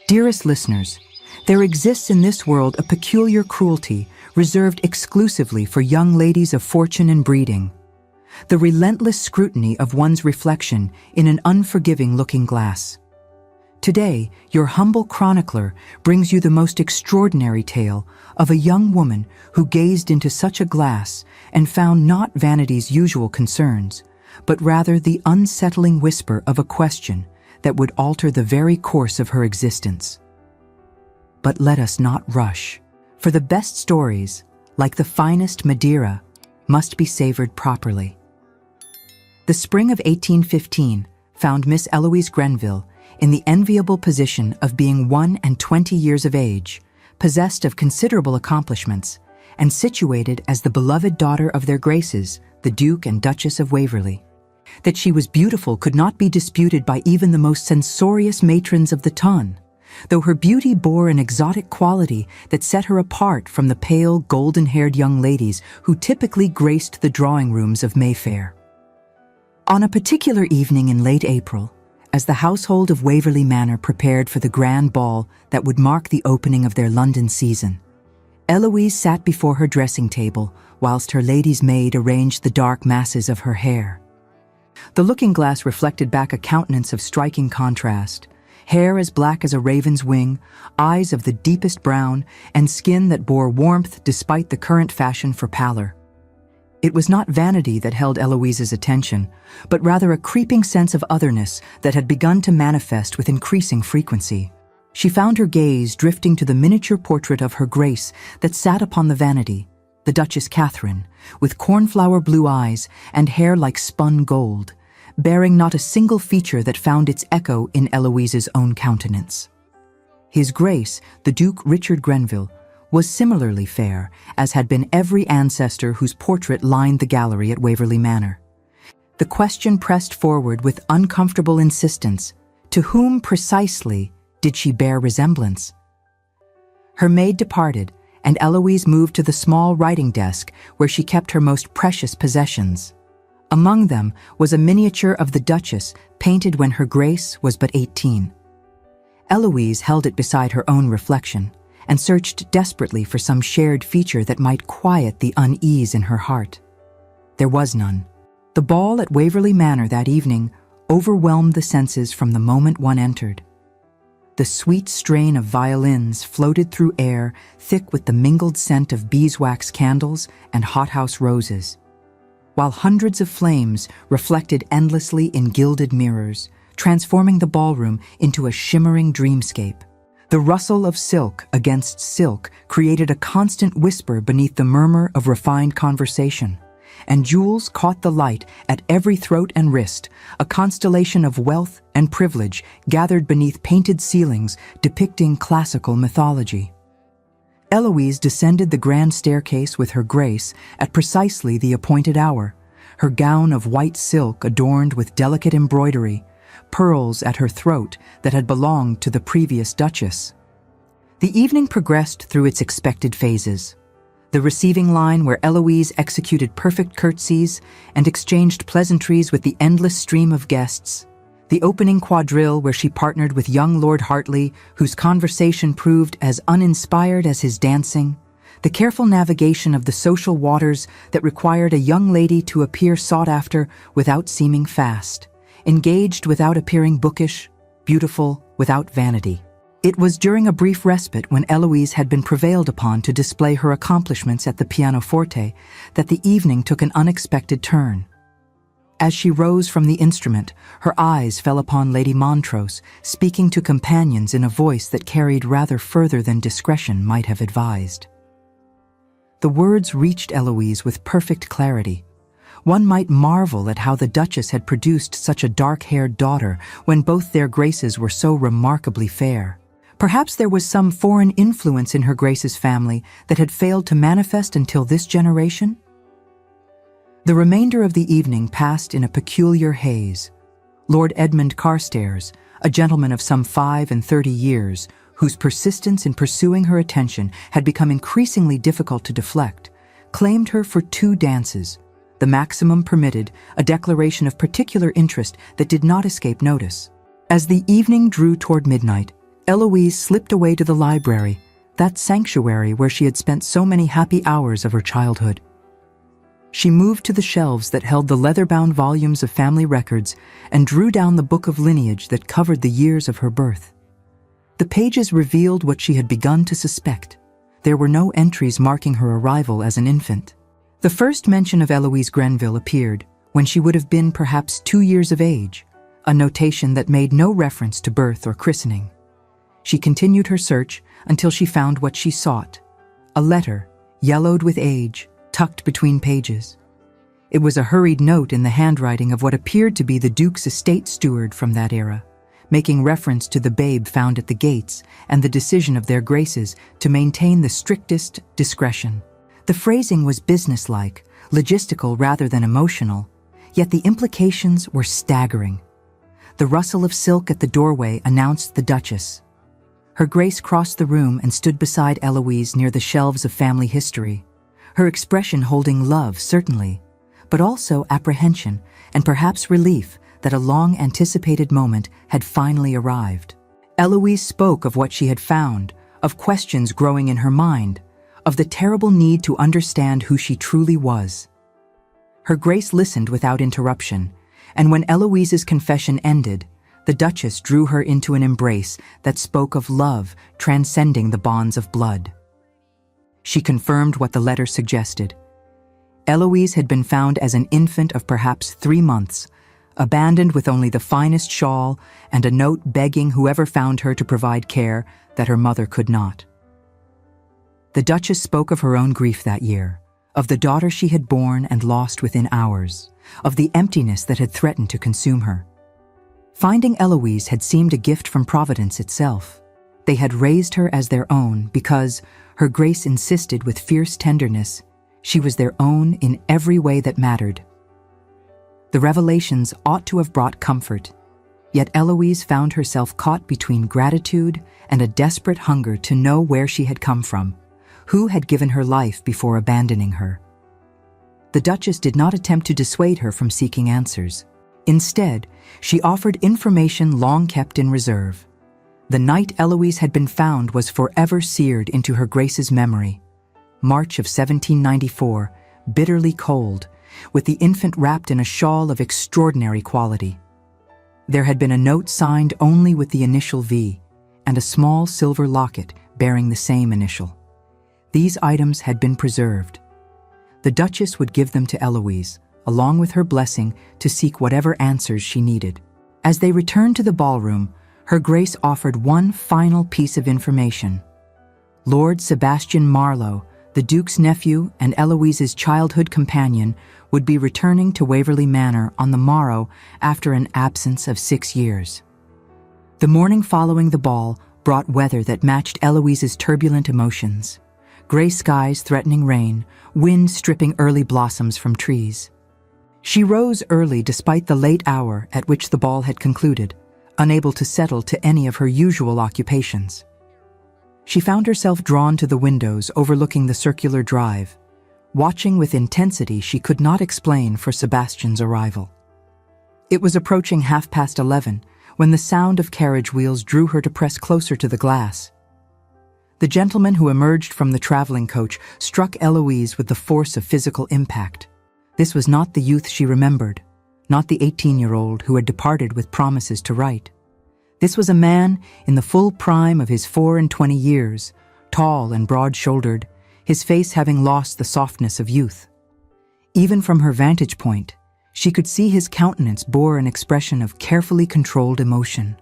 Dearest listeners, there exists in this world a peculiar cruelty reserved exclusively for young ladies of fortune and breeding. The relentless scrutiny of one's reflection in an unforgiving looking glass. Today, your humble chronicler brings you the most extraordinary tale of a young woman who gazed into such a glass and found not vanity's usual concerns, but rather the unsettling whisper of a question that would alter the very course of her existence. But let us not rush, for the best stories, like the finest Madeira, must be savored properly. The spring of 1815 found Miss Eloise Grenville in the enviable position of being 21 years of age, possessed of considerable accomplishments, and situated as the beloved daughter of their graces, the Duke and Duchess of Waverley. That she was beautiful could not be disputed by even the most censorious matrons of the ton, though her beauty bore an exotic quality that set her apart from the pale, golden-haired young ladies who typically graced the drawing rooms of Mayfair. On a particular evening in late April, as the household of Waverley Manor prepared for the grand ball that would mark the opening of their London season, Eloise sat before her dressing table whilst her lady's maid arranged the dark masses of her hair. The looking-glass reflected back a countenance of striking contrast, hair as black as a raven's wing, eyes of the deepest brown, and skin that bore warmth despite the current fashion for pallor. It was not vanity that held Eloise's attention, but rather a creeping sense of otherness that had begun to manifest with increasing frequency. She found her gaze drifting to the miniature portrait of her Grace that sat upon the vanity, the Duchess Catherine, with cornflower blue eyes and hair like spun gold, bearing not a single feature that found its echo in Eloise's own countenance. His Grace, the Duke Richard Grenville, was similarly fair, as had been every ancestor whose portrait lined the gallery at Waverley Manor. The question pressed forward with uncomfortable insistence: to whom precisely did she bear resemblance? Her maid departed, and Eloise moved to the small writing desk where she kept her most precious possessions. Among them was a miniature of the Duchess, painted when her Grace was but 18. Eloise held it beside her own reflection, and searched desperately for some shared feature that might quiet the unease in her heart. There was none. The ball at Waverley Manor that evening overwhelmed the senses from the moment one entered. The sweet strain of violins floated through air thick with the mingled scent of beeswax candles and hothouse roses, while hundreds of flames reflected endlessly in gilded mirrors, transforming the ballroom into a shimmering dreamscape. The rustle of silk against silk created a constant whisper beneath the murmur of refined conversation, and jewels caught the light at every throat and wrist, a constellation of wealth and privilege gathered beneath painted ceilings depicting classical mythology. Eloise descended the grand staircase with her Grace at precisely the appointed hour, her gown of white silk adorned with delicate embroidery, pearls at her throat that had belonged to the previous Duchess. The evening progressed through its expected phases. The receiving line where Eloise executed perfect curtsies and exchanged pleasantries with the endless stream of guests. The opening quadrille where she partnered with young Lord Hartley, whose conversation proved as uninspired as his dancing. The careful navigation of the social waters that required a young lady to appear sought after without seeming fast. Engaged without appearing bookish, beautiful without vanity. It was during a brief respite when Eloise had been prevailed upon to display her accomplishments at the pianoforte that the evening took an unexpected turn. As she rose from the instrument, her eyes fell upon Lady Montrose, speaking to companions in a voice that carried rather further than discretion might have advised. The words reached Eloise with perfect clarity. One might marvel at how the Duchess had produced such a dark-haired daughter when both their Graces were so remarkably fair. Perhaps there was some foreign influence in her Grace's family that had failed to manifest until this generation? The remainder of the evening passed in a peculiar haze. Lord Edmund Carstairs, a gentleman of some 35 years, whose persistence in pursuing her attention had become increasingly difficult to deflect, claimed her for 2 dances, the maximum permitted, a declaration of particular interest that did not escape notice. As the evening drew toward midnight, Eloise slipped away to the library, that sanctuary where she had spent so many happy hours of her childhood. She moved to the shelves that held the leather-bound volumes of family records and drew down the book of lineage that covered the years of her birth. The pages revealed what she had begun to suspect. There were no entries marking her arrival as an infant. The first mention of Eloise Grenville appeared when she would have been perhaps 2 years of age, a notation that made no reference to birth or christening. She continued her search until she found what she sought, a letter, yellowed with age, tucked between pages. It was a hurried note in the handwriting of what appeared to be the Duke's estate steward from that era, making reference to the babe found at the gates and the decision of their graces to maintain the strictest discretion. The phrasing was businesslike, logistical rather than emotional, yet the implications were staggering. The rustle of silk at the doorway announced the Duchess. Her Grace crossed the room and stood beside Eloise near the shelves of family history, her expression holding love, certainly, but also apprehension and perhaps relief that a long-anticipated moment had finally arrived. Eloise spoke of what she had found, of questions growing in her mind, of the terrible need to understand who she truly was. Her Grace listened without interruption, and when Eloise's confession ended, the Duchess drew her into an embrace that spoke of love transcending the bonds of blood. She confirmed what the letter suggested. Eloise had been found as an infant of perhaps 3 months, abandoned with only the finest shawl and a note begging whoever found her to provide care that her mother could not. The Duchess spoke of her own grief that year, of the daughter she had borne and lost within hours, of the emptiness that had threatened to consume her. Finding Eloise had seemed a gift from Providence itself. They had raised her as their own because, her Grace insisted with fierce tenderness, she was their own in every way that mattered. The revelations ought to have brought comfort, yet Eloise found herself caught between gratitude and a desperate hunger to know where she had come from, who had given her life before abandoning her. The Duchess did not attempt to dissuade her from seeking answers. Instead, she offered information long kept in reserve. The night Eloise had been found was forever seared into her Grace's memory. March of 1794, bitterly cold, with the infant wrapped in a shawl of extraordinary quality. There had been a note signed only with the initial V, and a small silver locket bearing the same initial. These items had been preserved. The Duchess would give them to Eloise, along with her blessing, to seek whatever answers she needed. As they returned to the ballroom, her Grace offered one final piece of information. Lord Sebastian Marlowe, the Duke's nephew and Eloise's childhood companion, would be returning to Waverley Manor on the morrow after an absence of 6 years. The morning following the ball brought weather that matched Eloise's turbulent emotions. Gray skies threatening rain, wind stripping early blossoms from trees. She rose early despite the late hour at which the ball had concluded, unable to settle to any of her usual occupations. She found herself drawn to the windows overlooking the circular drive, watching with intensity she could not explain for Sebastian's arrival. It was approaching 11:30 when the sound of carriage wheels drew her to press closer to the glass. The gentleman who emerged from the traveling coach struck Eloise with the force of physical impact. This was not the youth she remembered, not the 18-year-old who had departed with promises to write. This was a man in the full prime of his 24 years, tall and broad-shouldered, his face having lost the softness of youth. Even from her vantage point, she could see his countenance bore an expression of carefully controlled emotion.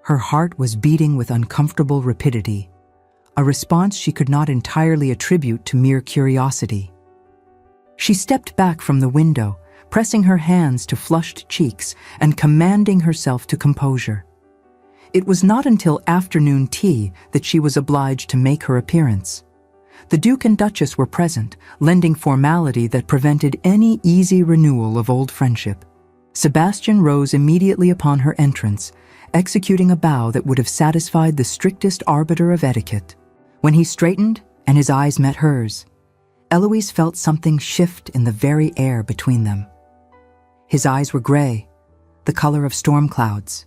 Her heart was beating with uncomfortable rapidity, a response she could not entirely attribute to mere curiosity. She stepped back from the window, pressing her hands to flushed cheeks and commanding herself to composure. It was not until afternoon tea that she was obliged to make her appearance. The Duke and Duchess were present, lending formality that prevented any easy renewal of old friendship. Sebastian rose immediately upon her entrance, executing a bow that would have satisfied the strictest arbiter of etiquette. When he straightened and his eyes met hers, Eloise felt something shift in the very air between them. His eyes were gray, the color of storm clouds,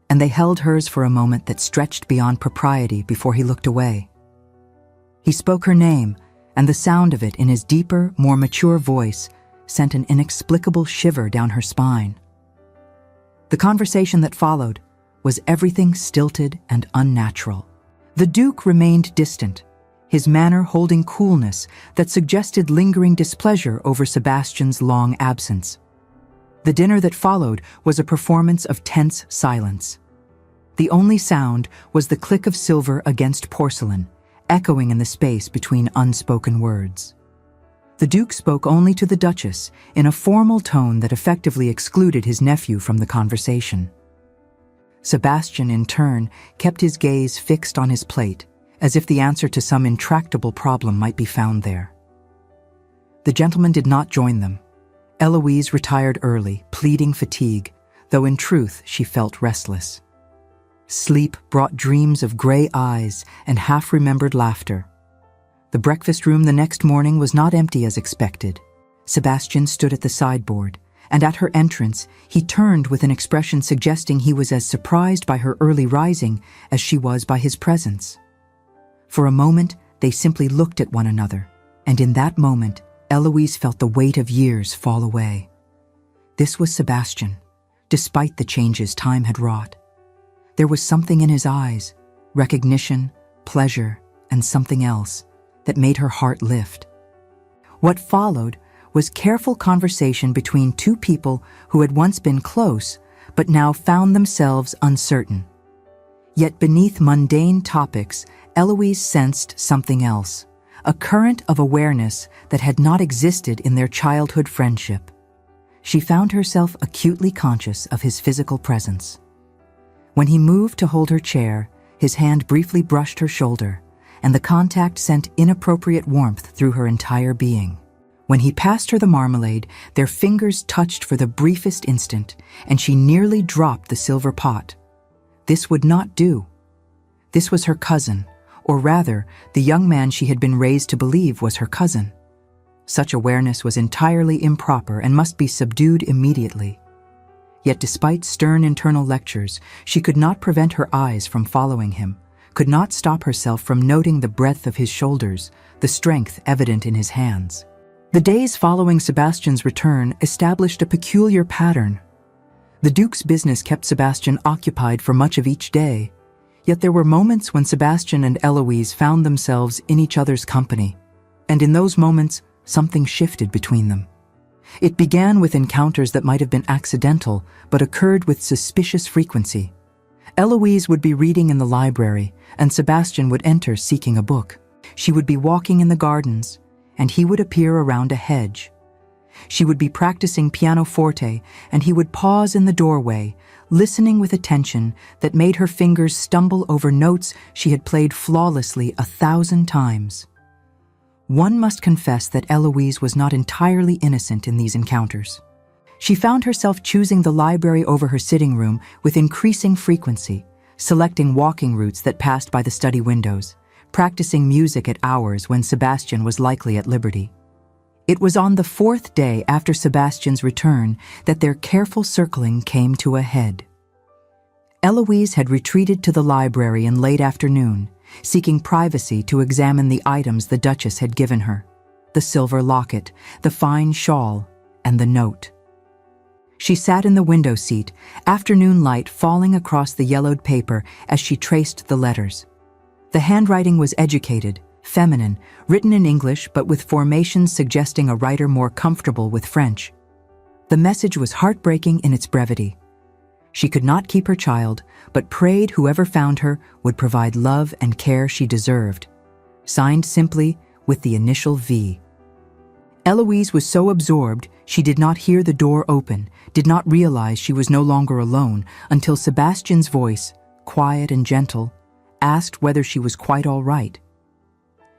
and they held hers for a moment that stretched beyond propriety before he looked away. He spoke her name, and the sound of it in his deeper, more mature voice sent an inexplicable shiver down her spine. The conversation that followed was everything stilted and unnatural. The Duke remained distant, his manner holding coolness that suggested lingering displeasure over Sebastian's long absence. The dinner that followed was a performance of tense silence. The only sound was the click of silver against porcelain, echoing in the space between unspoken words. The Duke spoke only to the Duchess in a formal tone that effectively excluded his nephew from the conversation. Sebastian, in turn, kept his gaze fixed on his plate, as if the answer to some intractable problem might be found there. The gentleman did not join them. Eloise retired early, pleading fatigue, though in truth she felt restless. Sleep brought dreams of gray eyes and half-remembered laughter. The breakfast room the next morning was not empty as expected. Sebastian stood at the sideboard, and at her entrance he turned with an expression suggesting he was as surprised by her early rising as she was by his presence. For a moment they simply looked at one another, and in that moment Eloise felt the weight of years fall away. This was Sebastian, despite the changes time had wrought. There was something in his eyes, recognition, pleasure, and something else, that made her heart lift. What followed was careful conversation between two people who had once been close, but now found themselves uncertain. Yet beneath mundane topics, Eloise sensed something else, a current of awareness that had not existed in their childhood friendship. She found herself acutely conscious of his physical presence. When he moved to hold her chair, his hand briefly brushed her shoulder, and the contact sent inappropriate warmth through her entire being. When he passed her the marmalade, their fingers touched for the briefest instant, and she nearly dropped the silver pot. This would not do. This was her cousin, or rather, the young man she had been raised to believe was her cousin. Such awareness was entirely improper and must be subdued immediately. Yet despite stern internal lectures, she could not prevent her eyes from following him, could not stop herself from noting the breadth of his shoulders, the strength evident in his hands. The days following Sebastian's return established a peculiar pattern. The Duke's business kept Sebastian occupied for much of each day, yet there were moments when Sebastian and Eloise found themselves in each other's company, and in those moments, something shifted between them. It began with encounters that might have been accidental, but occurred with suspicious frequency. Eloise would be reading in the library, and Sebastian would enter seeking a book. She would be walking in the gardens, and he would appear around a hedge. She would be practicing pianoforte, and he would pause in the doorway, listening with attention that made her fingers stumble over notes she had played flawlessly 1,000 times. One must confess that Eloise was not entirely innocent in these encounters. She found herself choosing the library over her sitting room with increasing frequency, selecting walking routes that passed by the study windows, practicing music at hours when Sebastian was likely at liberty. It was on the 4th day after Sebastian's return that their careful circling came to a head. Eloise had retreated to the library in late afternoon, seeking privacy to examine the items the Duchess had given her, the silver locket, the fine shawl, and the note. She sat in the window seat, afternoon light falling across the yellowed paper as she traced the letters. The handwriting was educated, feminine, written in English but with formations suggesting a writer more comfortable with French. The message was heartbreaking in its brevity. She could not keep her child, but prayed whoever found her would provide love and care she deserved. Signed simply with the initial V. Eloise was so absorbed she did not hear the door open, did not realize she was no longer alone until Sebastian's voice, quiet and gentle, asked whether she was quite all right.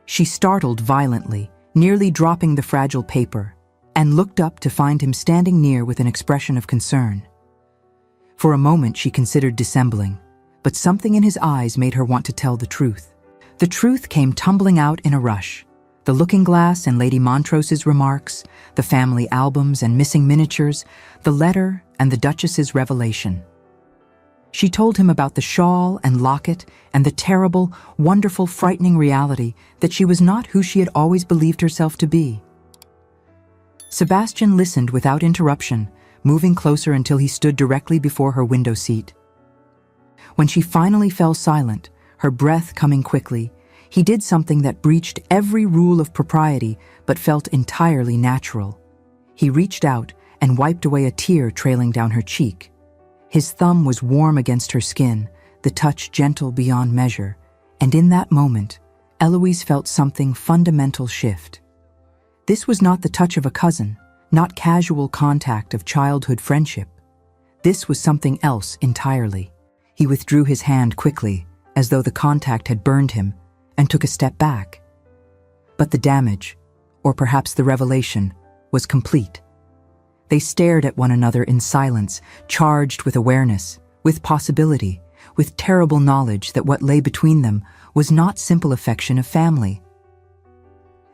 She startled violently, nearly dropping the fragile paper, and looked up to find him standing near with an expression of concern. For a moment she considered dissembling, but something in his eyes made her want to tell the truth. The truth came tumbling out in a rush. The looking glass and Lady Montrose's remarks, the family albums and missing miniatures, the letter and the Duchess's revelation. She told him about the shawl and locket and the terrible, wonderful, frightening reality that she was not who she had always believed herself to be. Sebastian listened without interruption, moving closer until he stood directly before her window seat. When she finally fell silent, her breath coming quickly, he did something that breached every rule of propriety but felt entirely natural. He reached out and wiped away a tear trailing down her cheek. His thumb was warm against her skin, the touch gentle beyond measure, and in that moment, Eloise felt something fundamental shift. This was not the touch of a cousin, not casual contact of childhood friendship. This was something else entirely. He withdrew his hand quickly, as though the contact had burned him, and took a step back. But the damage, or perhaps the revelation, was complete. They stared at one another in silence, charged with awareness, with possibility, with terrible knowledge that what lay between them was not simple affection of family.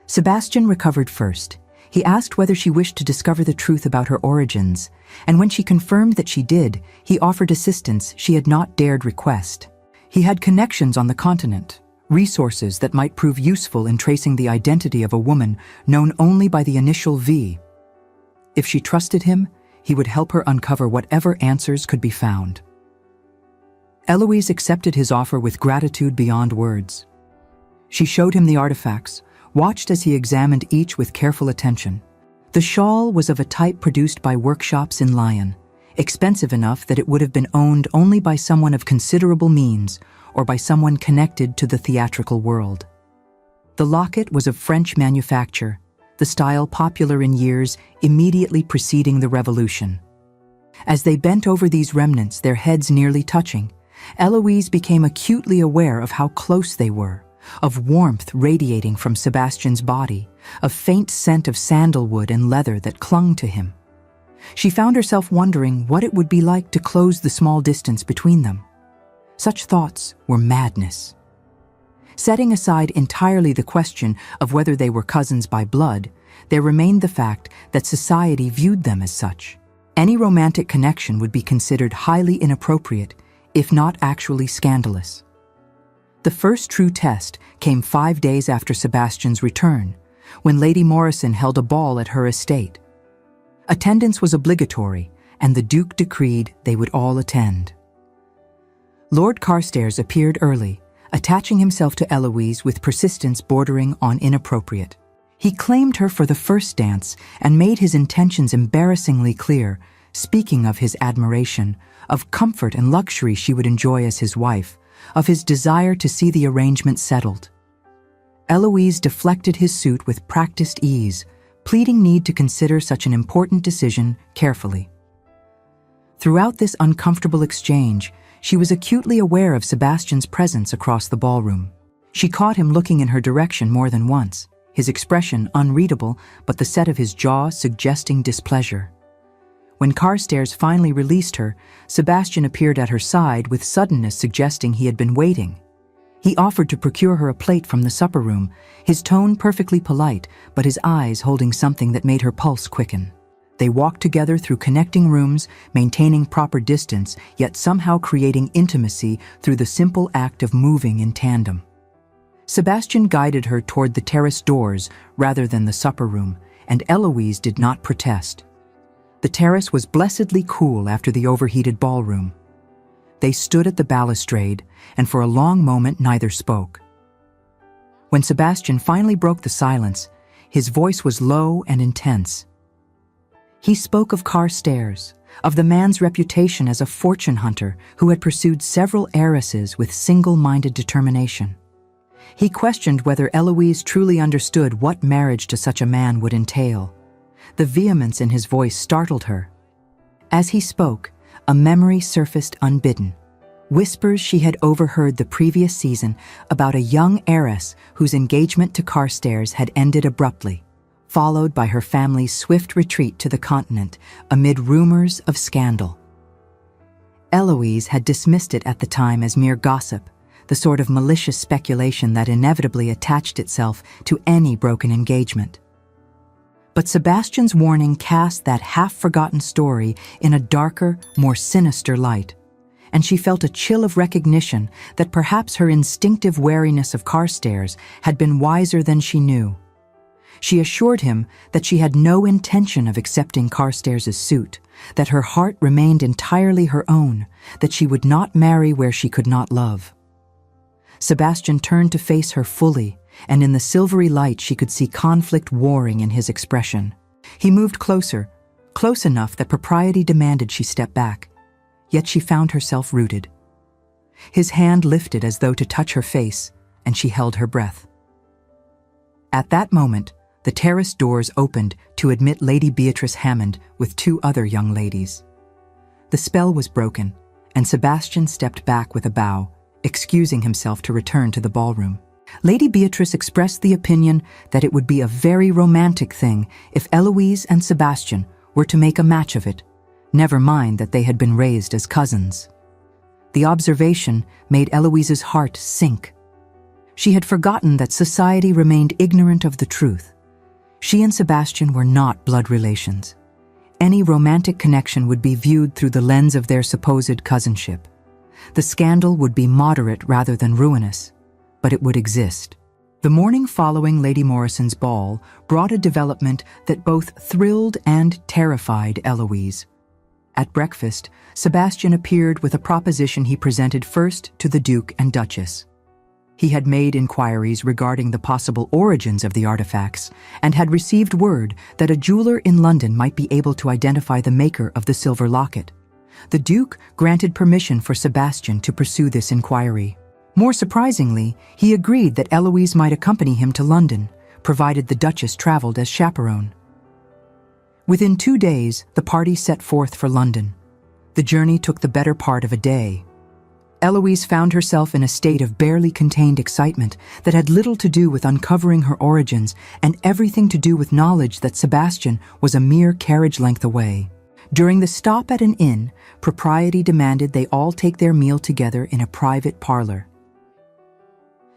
Sebastian recovered first. He asked whether she wished to discover the truth about her origins, and when she confirmed that she did, he offered assistance she had not dared request. He had connections on the continent, resources that might prove useful in tracing the identity of a woman known only by the initial V. If she trusted him, he would help her uncover whatever answers could be found. Eloise accepted his offer with gratitude beyond words. She showed him the artifacts, watched as he examined each with careful attention. The shawl was of a type produced by workshops in Lyon, expensive enough that it would have been owned only by someone of considerable means or by someone connected to the theatrical world. The locket was of French manufacture, the style popular in years immediately preceding the Revolution. As they bent over these remnants, their heads nearly touching, Eloise became acutely aware of how close they were, of warmth radiating from Sebastian's body, a faint scent of sandalwood and leather that clung to him. She found herself wondering what it would be like to close the small distance between them. Such thoughts were madness. Setting aside entirely the question of whether they were cousins by blood, there remained the fact that society viewed them as such. Any romantic connection would be considered highly inappropriate, if not actually scandalous. The first true test came 5 days after Sebastian's return, when Lady Morrison held a ball at her estate. Attendance was obligatory, and the Duke decreed they would all attend. Lord Carstairs appeared early, attaching himself to Eloise with persistence bordering on inappropriate. He claimed her for the first dance and made his intentions embarrassingly clear, speaking of his admiration, of comfort and luxury she would enjoy as his wife, of his desire to see the arrangement settled. Eloise deflected his suit with practiced ease, pleading need to consider such an important decision carefully. Throughout this uncomfortable exchange, she was acutely aware of Sebastian's presence across the ballroom. She caught him looking in her direction more than once, his expression unreadable, but the set of his jaw suggesting displeasure. When Carstairs finally released her, Sebastian appeared at her side with suddenness suggesting he had been waiting. He offered to procure her a plate from the supper room, his tone perfectly polite, but his eyes holding something that made her pulse quicken. They walked together through connecting rooms, maintaining proper distance, yet somehow creating intimacy through the simple act of moving in tandem. Sebastian guided her toward the terrace doors rather than the supper room, and Eloise did not protest. The terrace was blessedly cool after the overheated ballroom. They stood at the balustrade, and for a long moment neither spoke. When Sebastian finally broke the silence, his voice was low and intense. He spoke of Carstairs, of the man's reputation as a fortune hunter who had pursued several heiresses with single-minded determination. He questioned whether Eloise truly understood what marriage to such a man would entail. The vehemence in his voice startled her. As he spoke, a memory surfaced unbidden. Whispers she had overheard the previous season about a young heiress whose engagement to Carstairs had ended abruptly, followed by her family's swift retreat to the continent amid rumors of scandal. Eloise had dismissed it at the time as mere gossip, the sort of malicious speculation that inevitably attached itself to any broken engagement. But Sebastian's warning cast that half-forgotten story in a darker, more sinister light. and she felt a chill of recognition that perhaps her instinctive wariness of Carstairs had been wiser than she knew. She assured him that she had no intention of accepting Carstairs' suit, that her heart remained entirely her own, that she would not marry where she could not love. Sebastian turned to face her fully, and in the silvery light she could see conflict warring in his expression. He moved closer, close enough that propriety demanded she step back, yet she found herself rooted. His hand lifted as though to touch her face, and she held her breath. At that moment, the terrace doors opened to admit Lady Beatrice Hammond with two other young ladies. The spell was broken, and Sebastian stepped back with a bow, excusing himself to return to the ballroom. Lady Beatrice expressed the opinion that it would be a very romantic thing if Eloise and Sebastian were to make a match of it, never mind that they had been raised as cousins. The observation made Eloise's heart sink. She had forgotten that society remained ignorant of the truth. She and Sebastian were not blood relations. Any romantic connection would be viewed through the lens of their supposed cousinship. The scandal would be moderate rather than ruinous, but it would exist. The morning following Lady Morrison's ball brought a development that both thrilled and terrified Eloise. At breakfast, Sebastian appeared with a proposition he presented first to the Duke and Duchess. He had made inquiries regarding the possible origins of the artifacts and had received word that a jeweler in London might be able to identify the maker of the silver locket. The Duke granted permission for Sebastian to pursue this inquiry. More surprisingly, he agreed that Eloise might accompany him to London, provided the Duchess traveled as chaperone. Within 2 days, the party set forth for London. The journey took the better part of a day. Eloise found herself in a state of barely contained excitement that had little to do with uncovering her origins and everything to do with knowledge that Sebastian was a mere carriage length away. During the stop at an inn, propriety demanded they all take their meal together in a private parlor.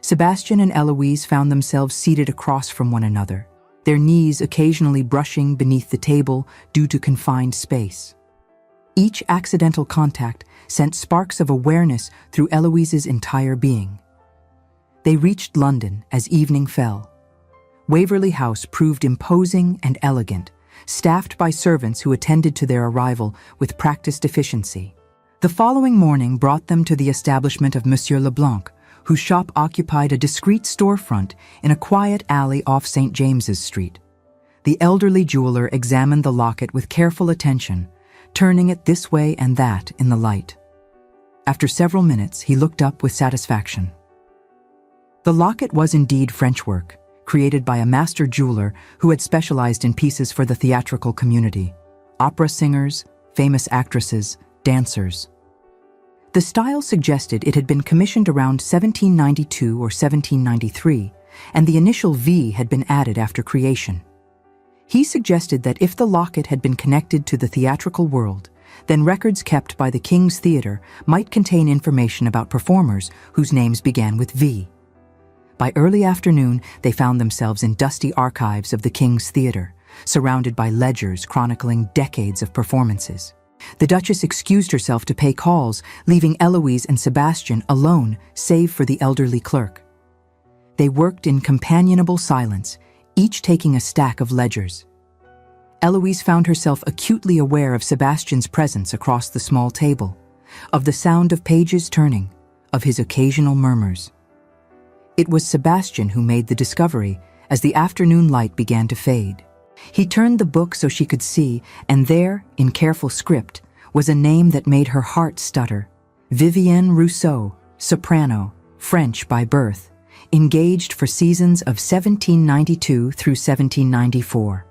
Sebastian and Eloise found themselves seated across from one another, their knees occasionally brushing beneath the table due to confined space. Each accidental contact sent sparks of awareness through Eloise's entire being. They reached London as evening fell. Waverley House proved imposing and elegant, staffed by servants who attended to their arrival with practiced efficiency. The following morning brought them to the establishment of Monsieur Leblanc, whose shop occupied a discreet storefront in a quiet alley off St. James's Street. The elderly jeweler examined the locket with careful attention, turning it this way and that in the light. After several minutes, he looked up with satisfaction. The locket was indeed French work, created by a master jeweler who had specialized in pieces for the theatrical community, opera singers, famous actresses, dancers. The style suggested it had been commissioned around 1792 or 1793, and the initial V had been added after creation. He suggested that if the locket had been connected to the theatrical world, then records kept by the King's Theatre might contain information about performers whose names began with V. By early afternoon, they found themselves in dusty archives of the King's Theatre, surrounded by ledgers chronicling decades of performances. The Duchess excused herself to pay calls, leaving Eloise and Sebastian alone save for the elderly clerk. They worked in companionable silence, each taking a stack of ledgers. Eloise found herself acutely aware of Sebastian's presence across the small table, of the sound of pages turning, of his occasional murmurs. It was Sebastian who made the discovery as the afternoon light began to fade. He turned the book so she could see, and there, in careful script, was a name that made her heart stutter. Vivienne Rousseau, soprano, French by birth, engaged for seasons of 1792 through 1794.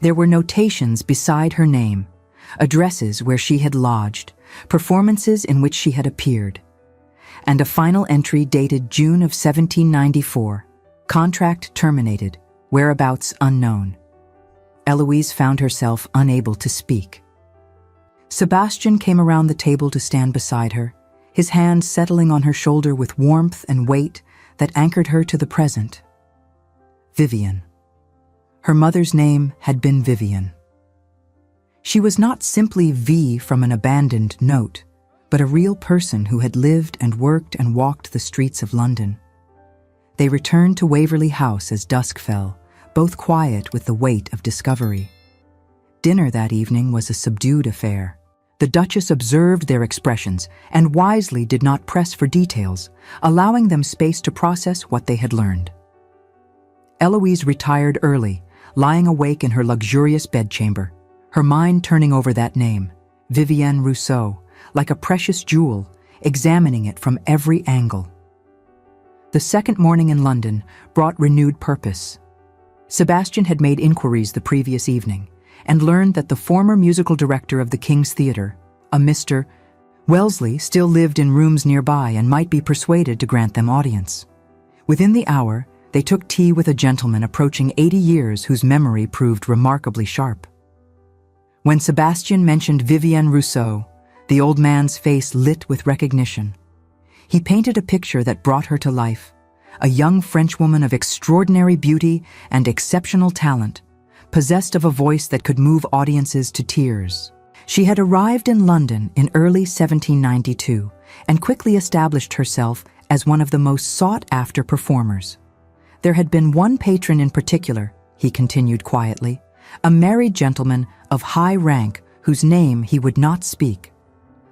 There were notations beside her name, addresses where she had lodged, performances in which she had appeared, and a final entry dated June of 1794, contract terminated, whereabouts unknown. Eloise found herself unable to speak. Sebastian came around the table to stand beside her, his hand settling on her shoulder with warmth and weight that anchored her to the present. Vivian. Her mother's name had been Vivian. She was not simply V from an abandoned note, but a real person who had lived and worked and walked the streets of London. They returned to Waverley House as dusk fell, both quiet with the weight of discovery. Dinner that evening was a subdued affair. The Duchess observed their expressions and wisely did not press for details, allowing them space to process what they had learned. Eloise retired early, lying awake in her luxurious bedchamber, her mind turning over that name, Vivienne Rousseau, like a precious jewel, examining it from every angle. The second morning in London brought renewed purpose. Sebastian had made inquiries the previous evening and learned that the former musical director of the King's Theatre, a Mr. Wellesley, still lived in rooms nearby and might be persuaded to grant them audience. Within the hour, they took tea with a gentleman approaching 80 years whose memory proved remarkably sharp. When Sebastian mentioned Vivienne Rousseau, the old man's face lit with recognition. He painted a picture that brought her to life, a young Frenchwoman of extraordinary beauty and exceptional talent, possessed of a voice that could move audiences to tears. She had arrived in London in early 1792 and quickly established herself as one of the most sought-after performers. There had been one patron in particular, he continued quietly, a married gentleman of high rank whose name he would not speak.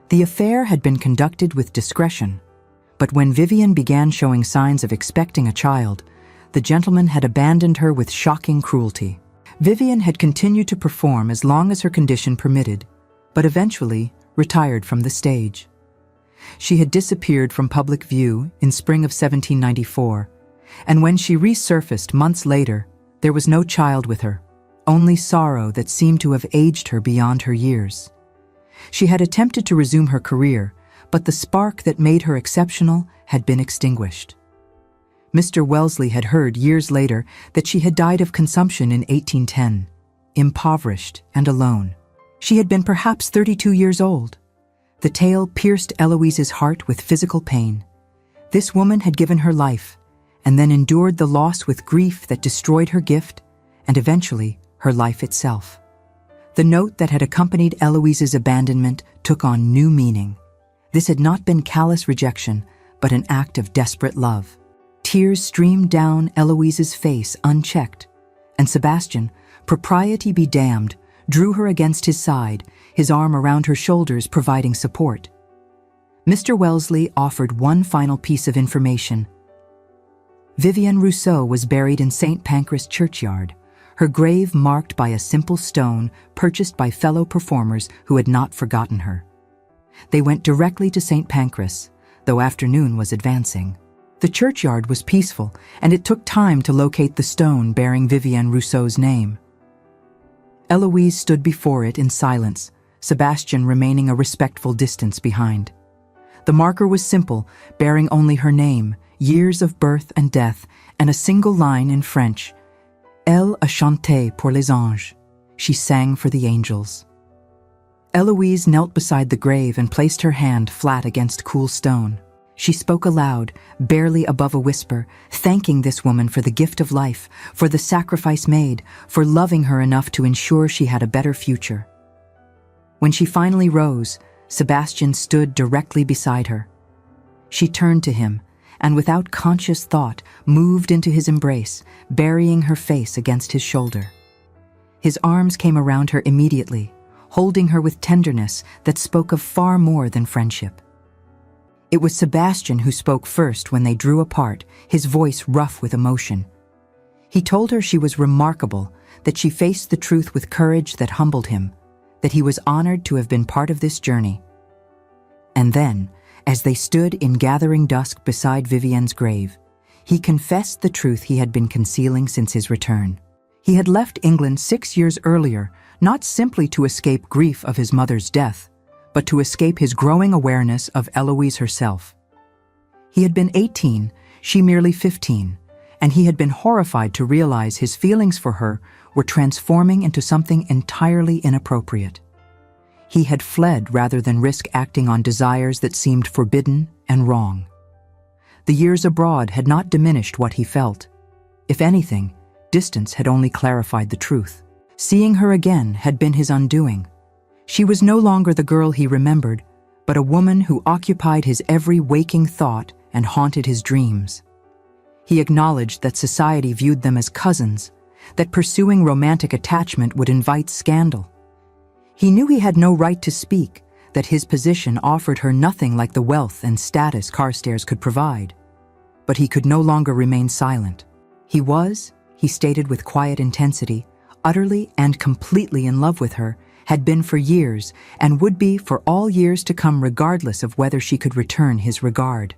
The affair had been conducted with discretion, but when Vivienne began showing signs of expecting a child, the gentleman had abandoned her with shocking cruelty. Vivienne had continued to perform as long as her condition permitted, but eventually retired from the stage. She had disappeared from public view in spring of 1794, and when she resurfaced months later, there was no child with her, only sorrow that seemed to have aged her beyond her years. She had attempted to resume her career, but the spark that made her exceptional had been extinguished. Mr. Wellesley had heard years later that she had died of consumption in 1810, impoverished and alone. She had been perhaps 32 years old. The tale pierced Eloise's heart with physical pain. This woman had given her life, and then endured the loss with grief that destroyed her gift, and eventually her life itself. The note that had accompanied Eloise's abandonment took on new meaning. This had not been callous rejection, but an act of desperate love. Tears streamed down Eloise's face unchecked, and Sebastian, propriety be damned, drew her against his side, his arm around her shoulders providing support. Mr. Wellesley offered one final piece of information. Vivienne Rousseau was buried in St. Pancras churchyard, her grave marked by a simple stone purchased by fellow performers who had not forgotten her. They went directly to St. Pancras, though afternoon was advancing. The churchyard was peaceful, and it took time to locate the stone bearing Vivienne Rousseau's name. Eloise stood before it in silence, Sebastian remaining a respectful distance behind. The marker was simple, bearing only her name, years of birth and death, and a single line in French. Elle a chanté pour les anges. She sang for the angels. Eloise knelt beside the grave and placed her hand flat against cool stone. She spoke aloud, barely above a whisper, thanking this woman for the gift of life, for the sacrifice made, for loving her enough to ensure she had a better future. When she finally rose, Sebastian stood directly beside her. She turned to him, and without conscious thought, moved into his embrace, burying her face against his shoulder. His arms came around her immediately, holding her with tenderness that spoke of far more than friendship. It was Sebastian who spoke first when they drew apart, his voice rough with emotion. He told her she was remarkable, that she faced the truth with courage that humbled him, that he was honored to have been part of this journey. And then, as they stood in gathering dusk beside Vivienne's grave, he confessed the truth he had been concealing since his return. He had left England 6 years earlier, not simply to escape grief of his mother's death, but to escape his growing awareness of Eloise herself. He had been 18, she merely 15, and he had been horrified to realize his feelings for her were transforming into something entirely inappropriate. He had fled rather than risk acting on desires that seemed forbidden and wrong. The years abroad had not diminished what he felt. If anything, distance had only clarified the truth. Seeing her again had been his undoing. She was no longer the girl he remembered, but a woman who occupied his every waking thought and haunted his dreams. He acknowledged that society viewed them as cousins, that pursuing romantic attachment would invite scandal. He knew he had no right to speak, that his position offered her nothing like the wealth and status Carstairs could provide. But he could no longer remain silent. He was, he stated with quiet intensity, utterly and completely in love with her, had been for years, and would be for all years to come regardless of whether she could return his regard.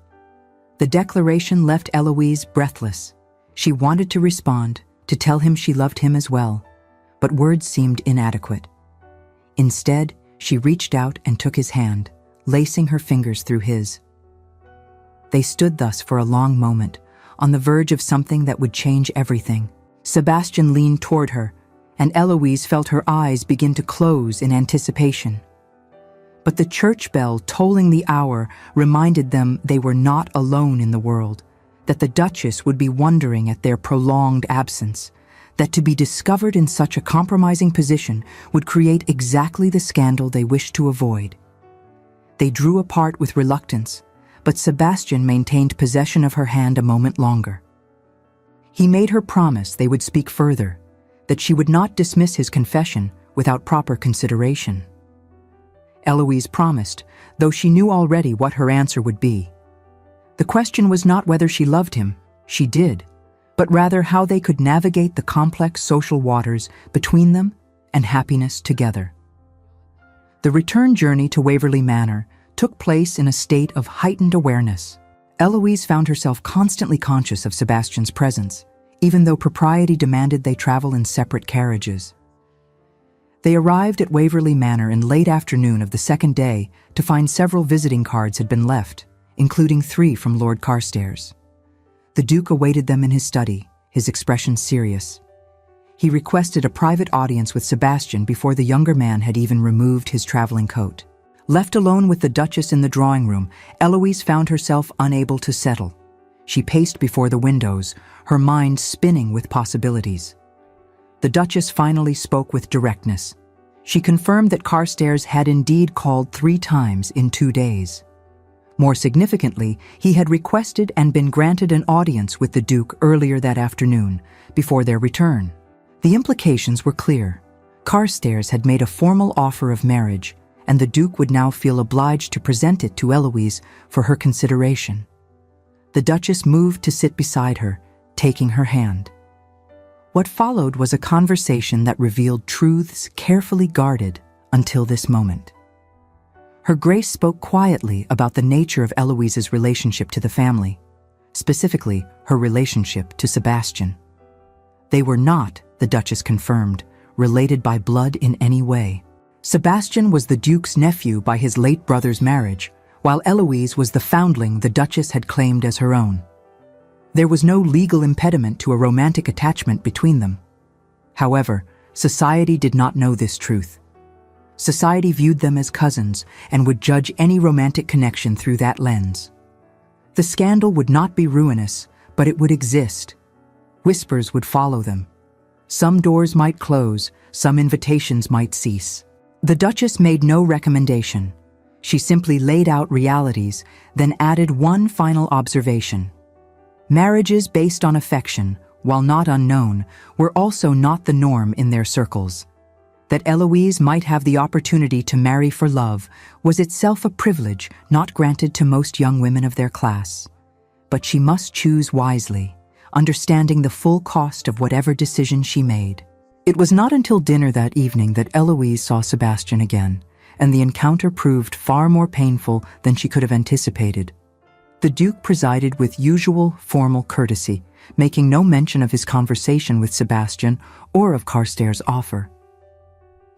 The declaration left Eloise breathless. She wanted to respond, to tell him she loved him as well, but words seemed inadequate. Instead, she reached out and took his hand, lacing her fingers through his. They stood thus for a long moment, on the verge of something that would change everything. Sebastian leaned toward her, and Eloise felt her eyes begin to close in anticipation. But the church bell tolling the hour reminded them they were not alone in the world, that the Duchess would be wondering at their prolonged absence, that to be discovered in such a compromising position would create exactly the scandal they wished to avoid. They drew apart with reluctance, but Sebastian maintained possession of her hand a moment longer. He made her promise they would speak further, that she would not dismiss his confession without proper consideration. Eloise promised, though she knew already what her answer would be. The question was not whether she loved him, she did, but rather how they could navigate the complex social waters between them and happiness together. The return journey to Waverley Manor took place in a state of heightened awareness. Eloise found herself constantly conscious of Sebastian's presence, even though propriety demanded they travel in separate carriages. They arrived at Waverley Manor in late afternoon of the second day to find several visiting cards had been left, including 3 from Lord Carstairs. The Duke awaited them in his study, his expression serious. He requested a private audience with Sebastian before the younger man had even removed his traveling coat. Left alone with the Duchess in the drawing room, Eloise found herself unable to settle. She paced before the windows, her mind spinning with possibilities. The Duchess finally spoke with directness. She confirmed that Carstairs had indeed called 3 times in 2 days. More significantly, he had requested and been granted an audience with the Duke earlier that afternoon, before their return. The implications were clear. Carstairs had made a formal offer of marriage, and the Duke would now feel obliged to present it to Eloise for her consideration. The Duchess moved to sit beside her, taking her hand. What followed was a conversation that revealed truths carefully guarded until this moment. Her Grace spoke quietly about the nature of Eloise's relationship to the family, specifically her relationship to Sebastian. They were not, the Duchess confirmed, related by blood in any way. Sebastian was the Duke's nephew by his late brother's marriage, while Eloise was the foundling the Duchess had claimed as her own. There was no legal impediment to a romantic attachment between them. However, society did not know this truth. Society viewed them as cousins and would judge any romantic connection through that lens. The scandal would not be ruinous, but it would exist. Whispers would follow them. Some doors might close, some invitations might cease. The Duchess made no recommendation. She simply laid out realities, then added one final observation. Marriages based on affection, while not unknown, were also not the norm in their circles. That Eloise might have the opportunity to marry for love was itself a privilege not granted to most young women of their class. But she must choose wisely, understanding the full cost of whatever decision she made. It was not until dinner that evening that Eloise saw Sebastian again, and the encounter proved far more painful than she could have anticipated. The Duke presided with usual formal courtesy, making no mention of his conversation with Sebastian or of Carstairs' offer.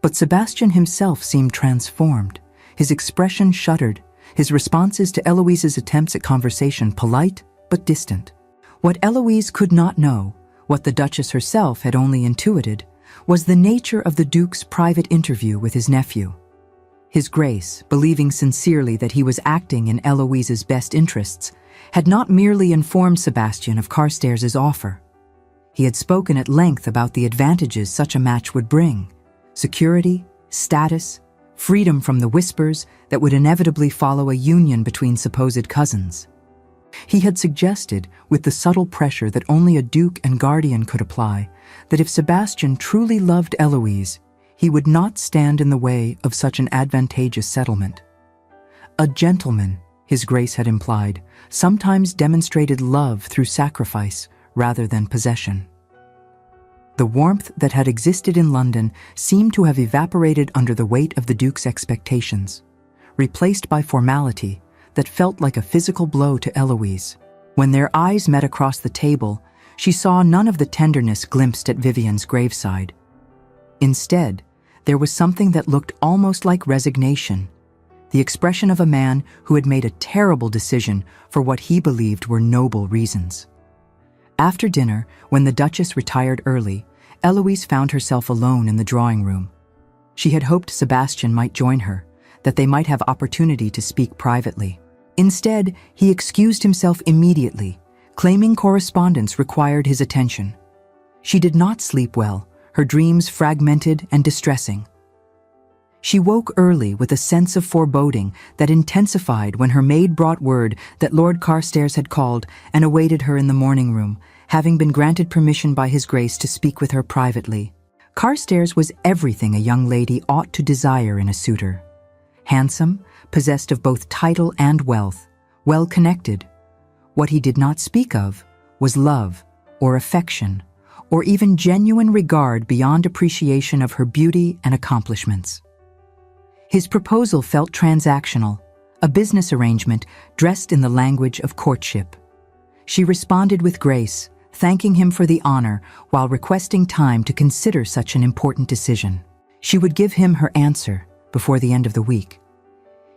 But Sebastian himself seemed transformed. His expression shuddered, his responses to Eloise's attempts at conversation polite but distant. What Eloise could not know, what the Duchess herself had only intuited, was the nature of the Duke's private interview with his nephew. His Grace, believing sincerely that he was acting in Eloise's best interests, had not merely informed Sebastian of Carstairs' offer. He had spoken at length about the advantages such a match would bring: security, status, freedom from the whispers that would inevitably follow a union between supposed cousins. He had suggested, with the subtle pressure that only a duke and guardian could apply, that if Sebastian truly loved Eloise, he would not stand in the way of such an advantageous settlement. A gentleman, His Grace had implied, sometimes demonstrated love through sacrifice rather than possession. The warmth that had existed in London seemed to have evaporated under the weight of the Duke's expectations, replaced by formality that felt like a physical blow to Eloise. When their eyes met across the table, she saw none of the tenderness glimpsed at Vivian's graveside. Instead, there was something that looked almost like resignation, the expression of a man who had made a terrible decision for what he believed were noble reasons. After dinner, when the Duchess retired early, Eloise found herself alone in the drawing room. She had hoped Sebastian might join her, that they might have opportunity to speak privately. Instead, he excused himself immediately, claiming correspondence required his attention. She did not sleep well, her dreams fragmented and distressing. She woke early with a sense of foreboding that intensified when her maid brought word that Lord Carstairs had called and awaited her in the morning room, having been granted permission by His Grace to speak with her privately. Carstairs was everything a young lady ought to desire in a suitor. Handsome, possessed of both title and wealth, well-connected. What he did not speak of was love or affection, or even genuine regard beyond appreciation of her beauty and accomplishments. His proposal felt transactional, a business arrangement dressed in the language of courtship. She responded with grace, thanking him for the honor while requesting time to consider such an important decision. She would give him her answer before the end of the week.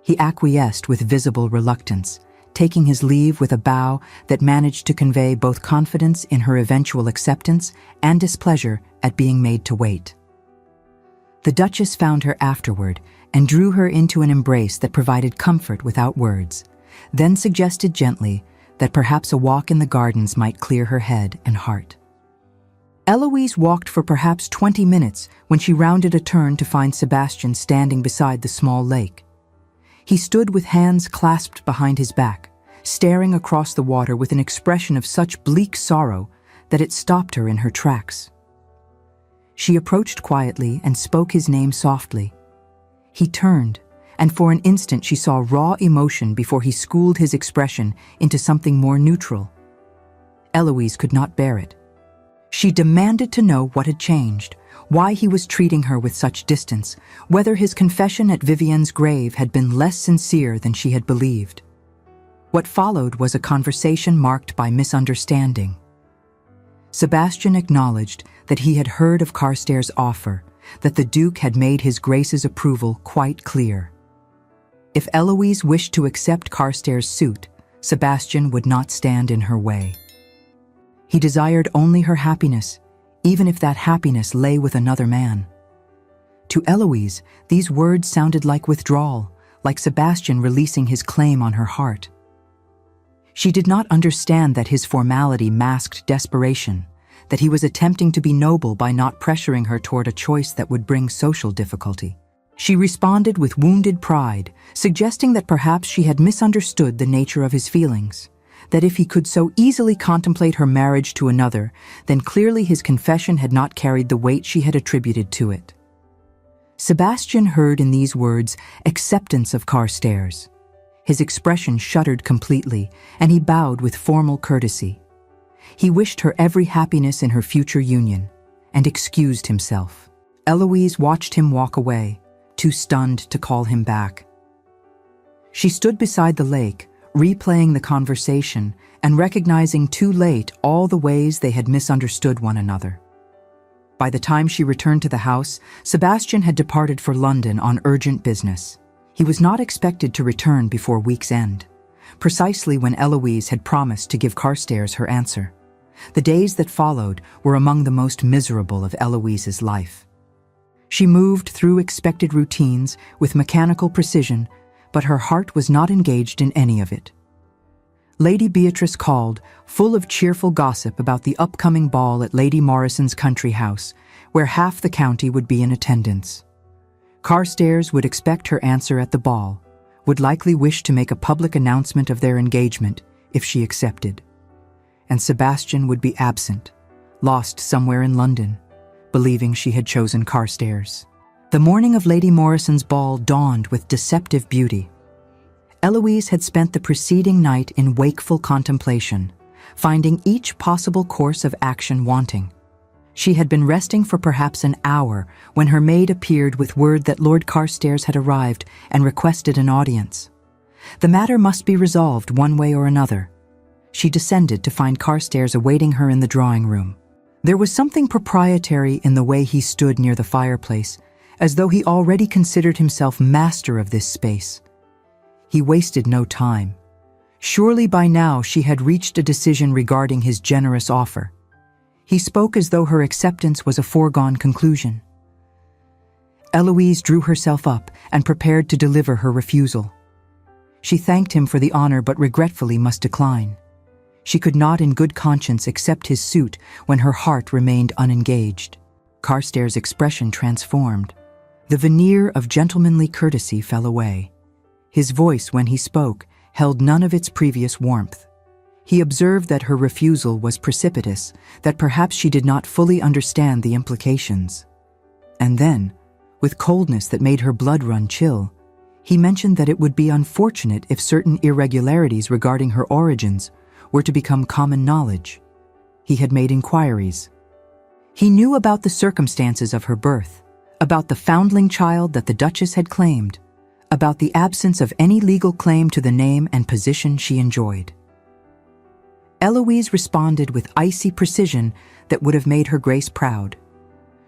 He acquiesced with visible reluctance, taking his leave with a bow that managed to convey both confidence in her eventual acceptance and displeasure at being made to wait. The Duchess found her afterward and drew her into an embrace that provided comfort without words, then suggested gently that perhaps a walk in the gardens might clear her head and heart. Eloise walked for perhaps 20 minutes when she rounded a turn to find Sebastian standing beside the small lake. He stood with hands clasped behind his back, staring across the water with an expression of such bleak sorrow that it stopped her in her tracks. She approached quietly and spoke his name softly. He turned, and for an instant she saw raw emotion before he schooled his expression into something more neutral. Eloise could not bear it. She demanded to know what had changed, why he was treating her with such distance, whether his confession at Vivian's grave had been less sincere than she had believed. What followed was a conversation marked by misunderstanding. Sebastian acknowledged that he had heard of Carstairs' offer, that the Duke had made His Grace's approval quite clear. If Eloise wished to accept Carstairs' suit, Sebastian would not stand in her way. He desired only her happiness, even if that happiness lay with another man. To Eloise, these words sounded like withdrawal, like Sebastian releasing his claim on her heart. She did not understand that his formality masked desperation, that he was attempting to be noble by not pressuring her toward a choice that would bring social difficulty. She responded with wounded pride, suggesting that perhaps she had misunderstood the nature of his feelings, that if he could so easily contemplate her marriage to another, then clearly his confession had not carried the weight she had attributed to it. Sebastian heard in these words acceptance of Carstairs. His expression shuddered completely, and he bowed with formal courtesy. He wished her every happiness in her future union, and excused himself. Eloise watched him walk away, too stunned to call him back. She stood beside the lake, replaying the conversation and recognizing too late all the ways they had misunderstood one another. By the time she returned to the house, Sebastian had departed for London on urgent business. He was not expected to return before week's end, precisely when Eloise had promised to give Carstairs her answer. The days that followed were among the most miserable of Eloise's life. She moved through expected routines with mechanical precision, but her heart was not engaged in any of it. Lady Beatrice called, full of cheerful gossip about the upcoming ball at Lady Morrison's country house, where half the county would be in attendance. Carstairs would expect her answer at the ball, would likely wish to make a public announcement of their engagement if she accepted. And Sebastian would be absent, lost somewhere in London, believing she had chosen Carstairs. The morning of Lady Morrison's ball dawned with deceptive beauty. Eloise had spent the preceding night in wakeful contemplation, finding each possible course of action wanting. She had been resting for perhaps an hour when her maid appeared with word that Lord Carstairs had arrived and requested an audience. The matter must be resolved one way or another. She descended to find Carstairs awaiting her in the drawing room. There was something proprietary in the way he stood near the fireplace, as though he already considered himself master of this space. He wasted no time. Surely by now she had reached a decision regarding his generous offer. He spoke as though her acceptance was a foregone conclusion. Eloise drew herself up and prepared to deliver her refusal. She thanked him for the honor but regretfully must decline. She could not in good conscience accept his suit when her heart remained unengaged. Carstairs' expression transformed. The veneer of gentlemanly courtesy fell away. His voice, when he spoke, held none of its previous warmth. He observed that her refusal was precipitous, that perhaps she did not fully understand the implications. And then, with coldness that made her blood run chill, he mentioned that it would be unfortunate if certain irregularities regarding her origins were to become common knowledge. He had made inquiries. He knew about the circumstances of her birth, about the foundling child that the Duchess had claimed, about the absence of any legal claim to the name and position she enjoyed. Eloise responded with icy precision that would have made her Grace proud.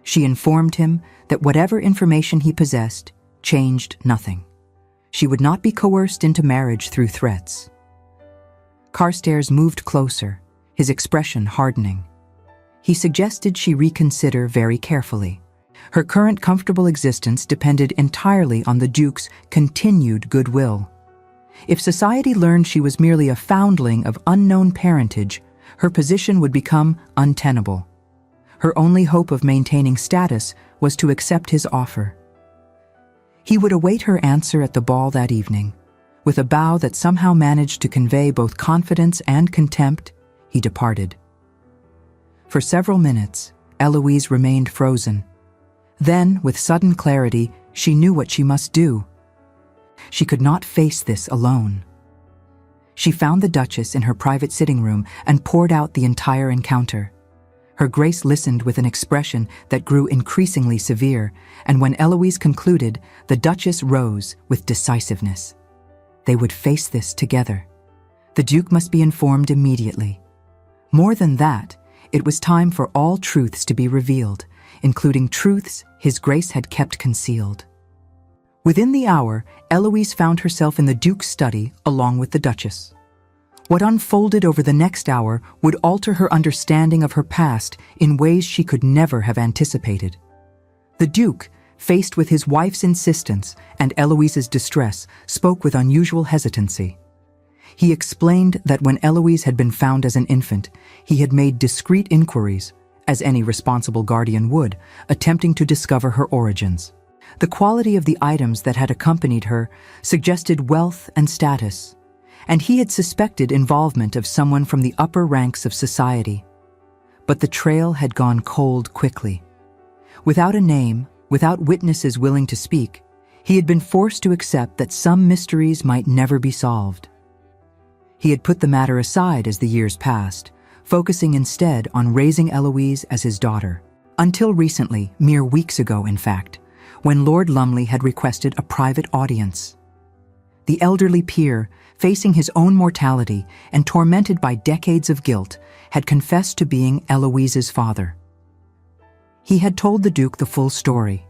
She informed him that whatever information he possessed changed nothing. She would not be coerced into marriage through threats. Carstairs moved closer, his expression hardening. He suggested she reconsider very carefully. Her current comfortable existence depended entirely on the Duke's continued goodwill. If society learned she was merely a foundling of unknown parentage, her position would become untenable. Her only hope of maintaining status was to accept his offer. He would await her answer at the ball that evening. With a bow that somehow managed to convey both confidence and contempt, he departed. For several minutes, Eloise remained frozen. Then, with sudden clarity, she knew what she must do. She could not face this alone. She found the Duchess in her private sitting room and poured out the entire encounter. Her Grace listened with an expression that grew increasingly severe, and when Eloise concluded, the Duchess rose with decisiveness. They would face this together. The Duke must be informed immediately. More than that, it was time for all truths to be revealed, including truths His Grace had kept concealed. Within the hour, Eloise found herself in the Duke's study along with the Duchess. What unfolded over the next hour would alter her understanding of her past in ways she could never have anticipated. The Duke, faced with his wife's insistence and Eloise's distress, spoke with unusual hesitancy. He explained that when Eloise had been found as an infant, he had made discreet inquiries, as any responsible guardian would, attempting to discover her origins. The quality of the items that had accompanied her suggested wealth and status, and he had suspected involvement of someone from the upper ranks of society. But the trail had gone cold quickly. Without a name, without witnesses willing to speak, he had been forced to accept that some mysteries might never be solved. He had put the matter aside as the years passed, focusing instead on raising Eloise as his daughter. Until recently, mere weeks ago in fact, when Lord Lumley had requested a private audience. The elderly peer, facing his own mortality and tormented by decades of guilt, had confessed to being Eloise's father. He had told the Duke the full story: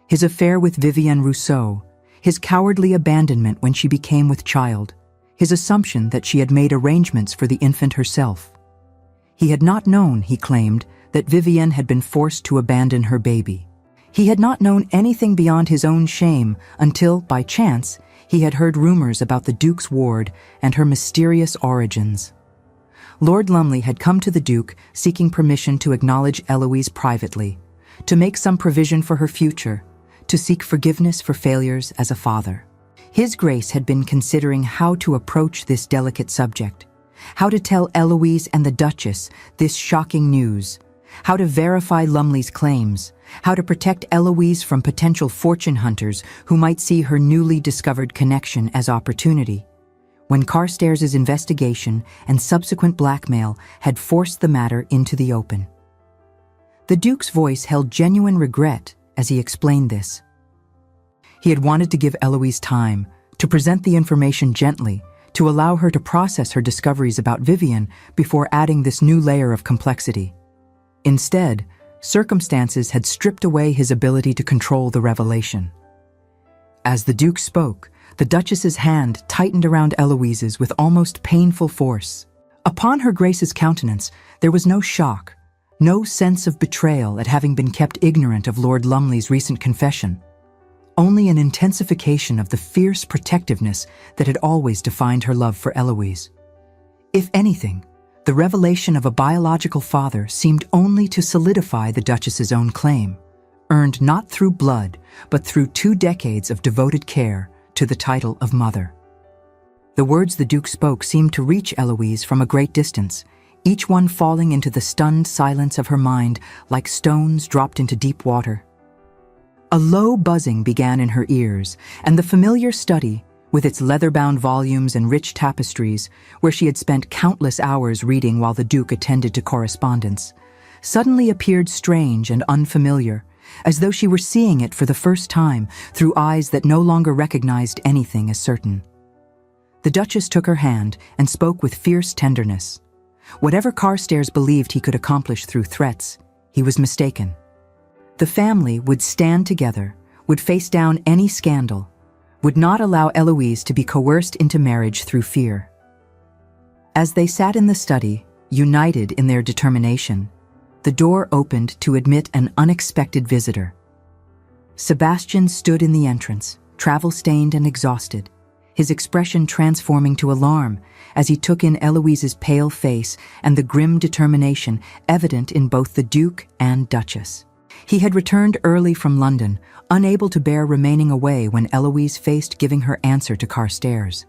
his affair with Vivienne Rousseau, his cowardly abandonment when she became with child, his assumption that she had made arrangements for the infant herself. He had not known, he claimed, that Vivienne had been forced to abandon her baby. He had not known anything beyond his own shame until, by chance, he had heard rumors about the Duke's ward and her mysterious origins. Lord Lumley had come to the Duke seeking permission to acknowledge Eloise privately, to make some provision for her future, to seek forgiveness for failures as a father. His Grace had been considering how to approach this delicate subject, how to tell Eloise and the Duchess this shocking news, how to verify Lumley's claims, how to protect Eloise from potential fortune hunters who might see her newly discovered connection as opportunity, when Carstairs' investigation and subsequent blackmail had forced the matter into the open. The Duke's voice held genuine regret as he explained this. He had wanted to give Eloise time, to present the information gently, to allow her to process her discoveries about Vivian before adding this new layer of complexity. Instead, circumstances had stripped away his ability to control the revelation. As the Duke spoke, the Duchess's hand tightened around Eloise's with almost painful force. Upon her Grace's countenance, there was no shock, no sense of betrayal at having been kept ignorant of Lord Lumley's recent confession, only an intensification of the fierce protectiveness that had always defined her love for Eloise. If anything, the revelation of a biological father seemed only to solidify the Duchess's own claim, earned not through blood, but through 2 decades of devoted care to the title of mother. The words the Duke spoke seemed to reach Eloise from a great distance, each one falling into the stunned silence of her mind like stones dropped into deep water. A low buzzing began in her ears, and the familiar study, with its leather-bound volumes and rich tapestries, where she had spent countless hours reading while the Duke attended to correspondence, suddenly appeared strange and unfamiliar, as though she were seeing it for the first time through eyes that no longer recognized anything as certain. The Duchess took her hand and spoke with fierce tenderness. Whatever Carstairs believed he could accomplish through threats, he was mistaken. The family would stand together, would face down any scandal, would not allow Eloise to be coerced into marriage through fear. As they sat in the study, united in their determination, the door opened to admit an unexpected visitor. Sebastian stood in the entrance, travel-stained and exhausted, his expression transforming to alarm as he took in Eloise's pale face and the grim determination evident in both the Duke and Duchess. He had returned early from London, unable to bear remaining away when Eloise faced giving her answer to Carstairs.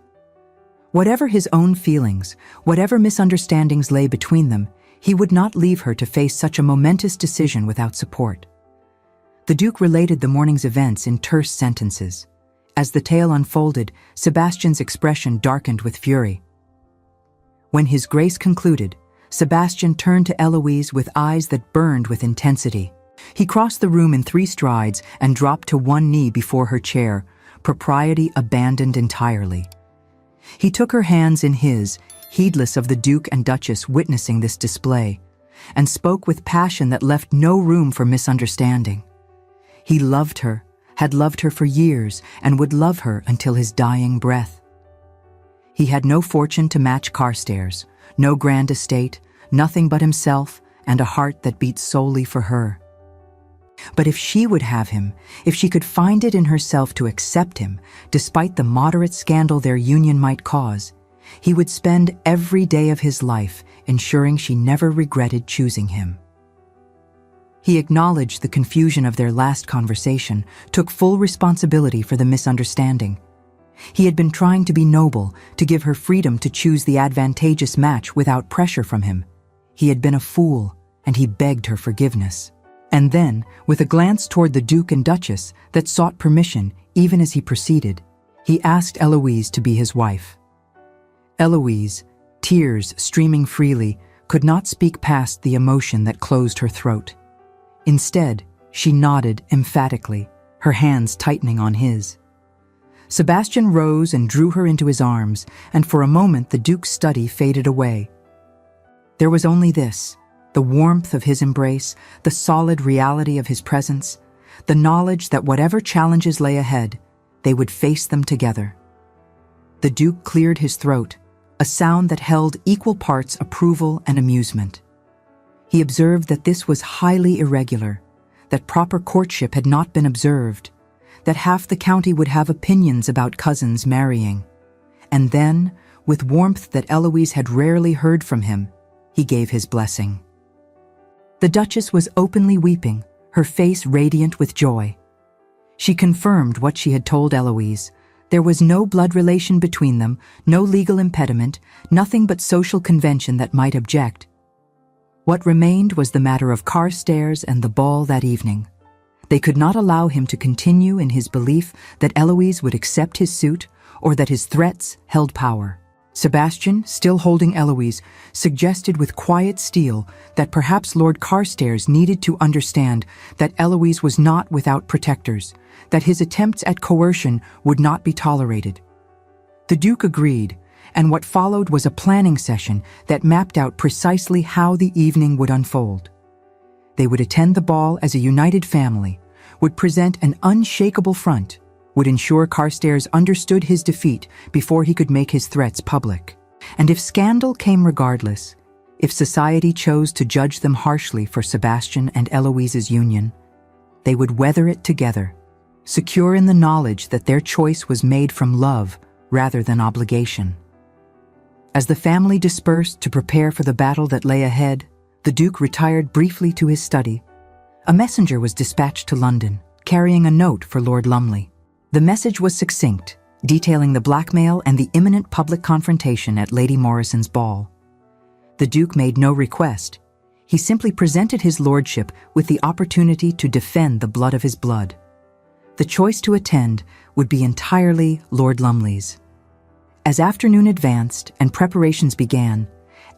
Whatever his own feelings, whatever misunderstandings lay between them, he would not leave her to face such a momentous decision without support. The Duke related the morning's events in terse sentences. As the tale unfolded, Sebastian's expression darkened with fury. When His Grace concluded, Sebastian turned to Eloise with eyes that burned with intensity. He crossed the room in 3 strides and dropped to one knee before her chair, propriety abandoned entirely. He took her hands in his, heedless of the Duke and Duchess witnessing this display, and spoke with passion that left no room for misunderstanding. He loved her, had loved her for years, and would love her until his dying breath. He had no fortune to match Carstairs, no grand estate, nothing but himself, and a heart that beat solely for her. But if she would have him, if she could find it in herself to accept him, despite the moderate scandal their union might cause, he would spend every day of his life ensuring she never regretted choosing him. He acknowledged the confusion of their last conversation, took full responsibility for the misunderstanding. He had been trying to be noble, to give her freedom to choose the advantageous match without pressure from him. He had been a fool, and he begged her forgiveness. And then, with a glance toward the Duke and Duchess that sought permission even as he proceeded, he asked Eloise to be his wife. Eloise, tears streaming freely, could not speak past the emotion that closed her throat. Instead, she nodded emphatically, her hands tightening on his. Sebastian rose and drew her into his arms, and for a moment the Duke's study faded away. There was only this: the warmth of his embrace, the solid reality of his presence, the knowledge that whatever challenges lay ahead, they would face them together. The Duke cleared his throat, a sound that held equal parts approval and amusement. He observed that this was highly irregular, that proper courtship had not been observed, that half the county would have opinions about cousins marrying. And then, with warmth that Eloise had rarely heard from him, he gave his blessing. The Duchess was openly weeping, her face radiant with joy. She confirmed what she had told Eloise. There was no blood relation between them, no legal impediment, nothing but social convention that might object. What remained was the matter of Carstairs and the ball that evening. They could not allow him to continue in his belief that Eloise would accept his suit or that his threats held power. Sebastian, still holding Eloise, suggested with quiet steel that perhaps Lord Carstairs needed to understand that Eloise was not without protectors, that his attempts at coercion would not be tolerated. The Duke agreed, and what followed was a planning session that mapped out precisely how the evening would unfold. They would attend the ball as a united family, would present an unshakable front, would ensure Carstairs understood his defeat before he could make his threats public. And if scandal came regardless, if society chose to judge them harshly for Sebastian and Eloise's union, they would weather it together, secure in the knowledge that their choice was made from love rather than obligation. As the family dispersed to prepare for the battle that lay ahead, the Duke retired briefly to his study. A messenger was dispatched to London, carrying a note for Lord Lumley. The message was succinct, detailing the blackmail and the imminent public confrontation at Lady Morrison's ball. The Duke made no request. He simply presented his lordship with the opportunity to defend the blood of his blood. The choice to attend would be entirely Lord Lumley's. As afternoon advanced and preparations began,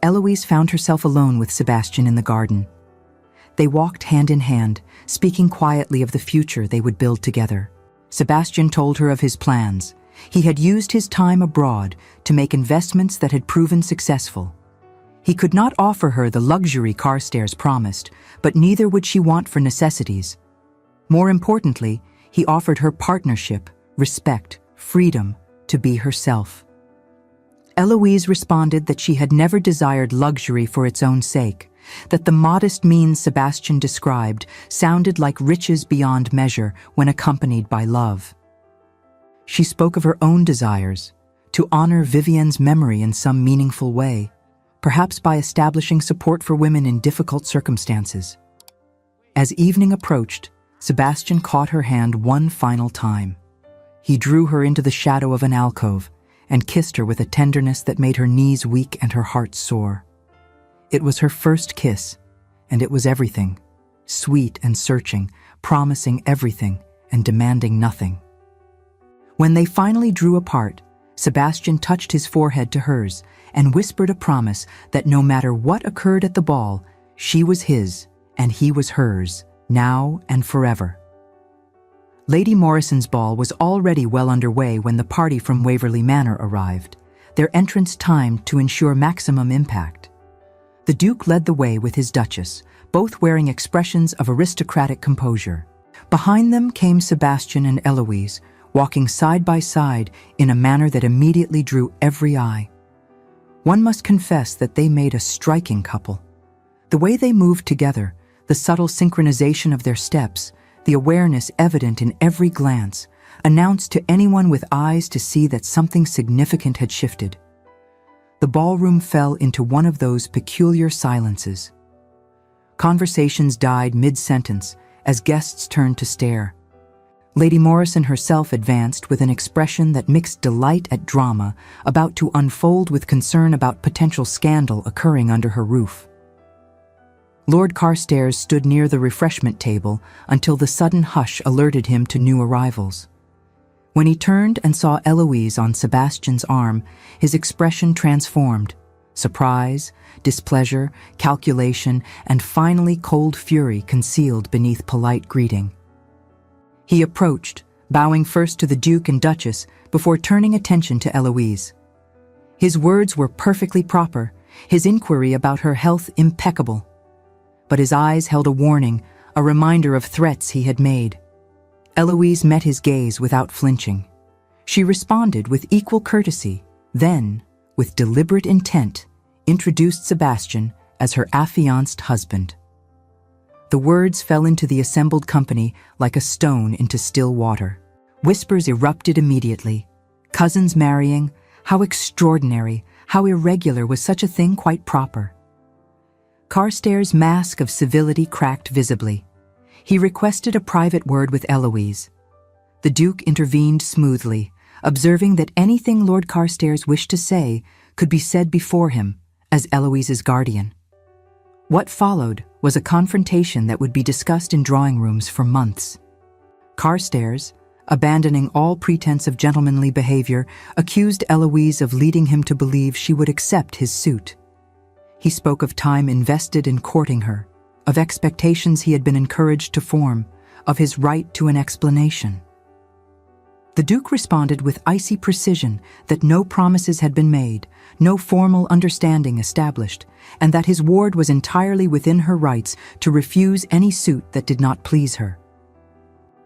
Eloise found herself alone with Sebastian in the garden. They walked hand in hand, speaking quietly of the future they would build together. Sebastian told her of his plans. He had used his time abroad to make investments that had proven successful. He could not offer her the luxury Carstairs promised, but neither would she want for necessities. More importantly, he offered her partnership, respect, freedom to be herself. Eloise responded that she had never desired luxury for its own sake, that the modest means Sebastian described sounded like riches beyond measure when accompanied by love. She spoke of her own desires, to honor Vivienne's memory in some meaningful way, perhaps by establishing support for women in difficult circumstances. As evening approached, Sebastian caught her hand one final time. He drew her into the shadow of an alcove and kissed her with a tenderness that made her knees weak and her heart sore. It was her first kiss, and it was everything, sweet and searching, promising everything and demanding nothing. When they finally drew apart, Sebastian touched his forehead to hers and whispered a promise that no matter what occurred at the ball, she was his and he was hers, now and forever. Lady Morrison's ball was already well underway when the party from Waverley Manor arrived, their entrance timed to ensure maximum impact. The Duke led the way with his Duchess, both wearing expressions of aristocratic composure. Behind them came Sebastian and Eloise, walking side by side in a manner that immediately drew every eye. One must confess that they made a striking couple. The way they moved together, the subtle synchronization of their steps, the awareness evident in every glance, announced to anyone with eyes to see that something significant had shifted. The ballroom fell into one of those peculiar silences. Conversations died mid-sentence as guests turned to stare. Lady Morrison herself advanced with an expression that mixed delight at drama about to unfold with concern about potential scandal occurring under her roof. Lord Carstairs stood near the refreshment table until the sudden hush alerted him to new arrivals. When he turned and saw Eloise on Sebastian's arm, his expression transformed. Surprise, displeasure, calculation, and finally cold fury concealed beneath polite greeting. He approached, bowing first to the Duke and Duchess before turning attention to Eloise. His words were perfectly proper, his inquiry about her health impeccable. But his eyes held a warning, a reminder of threats he had made. Eloise met his gaze without flinching. She responded with equal courtesy, then, with deliberate intent, introduced Sebastian as her affianced husband. The words fell into the assembled company like a stone into still water. Whispers erupted immediately. Cousins marrying, how extraordinary, how irregular, was such a thing quite proper? Carstairs' mask of civility cracked visibly. He requested a private word with Eloise. The Duke intervened smoothly, observing that anything Lord Carstairs wished to say could be said before him, as Eloise's guardian. What followed was a confrontation that would be discussed in drawing rooms for months. Carstairs, abandoning all pretense of gentlemanly behavior, accused Eloise of leading him to believe she would accept his suit. He spoke of time invested in courting her, of expectations he had been encouraged to form, of his right to an explanation. The Duke responded with icy precision that no promises had been made, no formal understanding established, and that his ward was entirely within her rights to refuse any suit that did not please her.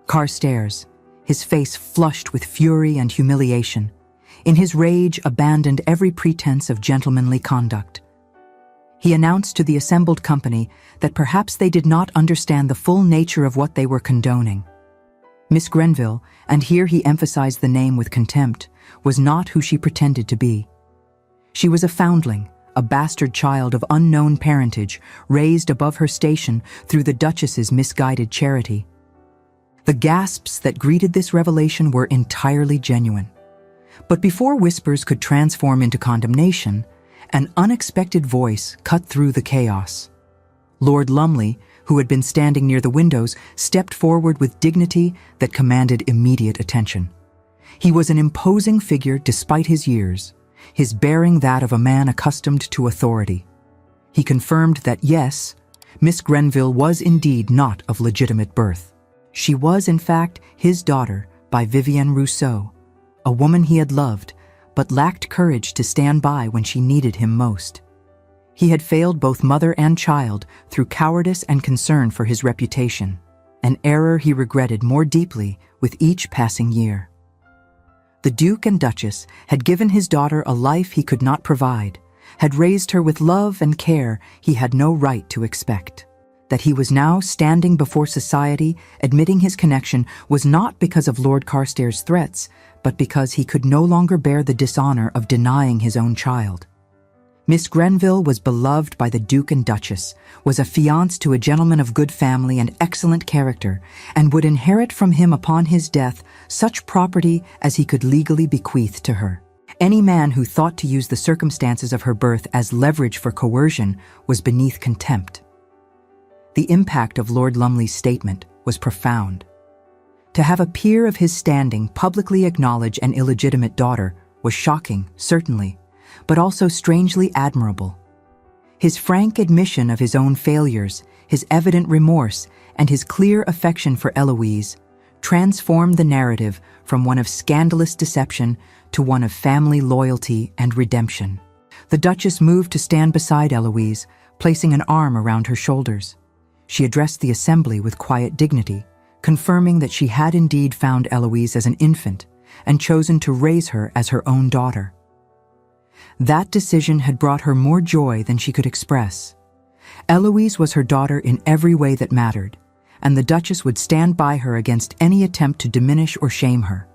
Carstairs, his face flushed with fury and humiliation, in his rage abandoned every pretense of gentlemanly conduct. He announced to the assembled company that perhaps they did not understand the full nature of what they were condoning. Miss Grenville, and here he emphasized the name with contempt, was not who she pretended to be. She was a foundling, a bastard child of unknown parentage, raised above her station through the Duchess's misguided charity. The gasps that greeted this revelation were entirely genuine. But before whispers could transform into condemnation, an unexpected voice cut through the chaos. Lord Lumley, who had been standing near the windows, stepped forward with dignity that commanded immediate attention. He was an imposing figure despite his years, his bearing that of a man accustomed to authority. He confirmed that yes, Miss Grenville was indeed not of legitimate birth. She was, in fact, his daughter by Vivienne Rousseau, a woman he had loved, but lacked courage to stand by when she needed him most. He had failed both mother and child through cowardice and concern for his reputation, an error he regretted more deeply with each passing year. The Duke and Duchess had given his daughter a life he could not provide, had raised her with love and care he had no right to expect. That he was now standing before society, admitting his connection, was not because of Lord Carstairs' threats, but because he could no longer bear the dishonor of denying his own child. Miss Grenville was beloved by the Duke and Duchess, was affianced to a gentleman of good family and excellent character, and would inherit from him upon his death such property as he could legally bequeath to her. Any man who thought to use the circumstances of her birth as leverage for coercion was beneath contempt. The impact of Lord Lumley's statement was profound. To have a peer of his standing publicly acknowledge an illegitimate daughter was shocking, certainly, but also strangely admirable. His frank admission of his own failures, his evident remorse, and his clear affection for Eloise transformed the narrative from one of scandalous deception to one of family loyalty and redemption. The Duchess moved to stand beside Eloise, placing an arm around her shoulders. She addressed the assembly with quiet dignity, confirming that she had indeed found Eloise as an infant and chosen to raise her as her own daughter. That decision had brought her more joy than she could express. Eloise was her daughter in every way that mattered, and the Duchess would stand by her against any attempt to diminish or shame her.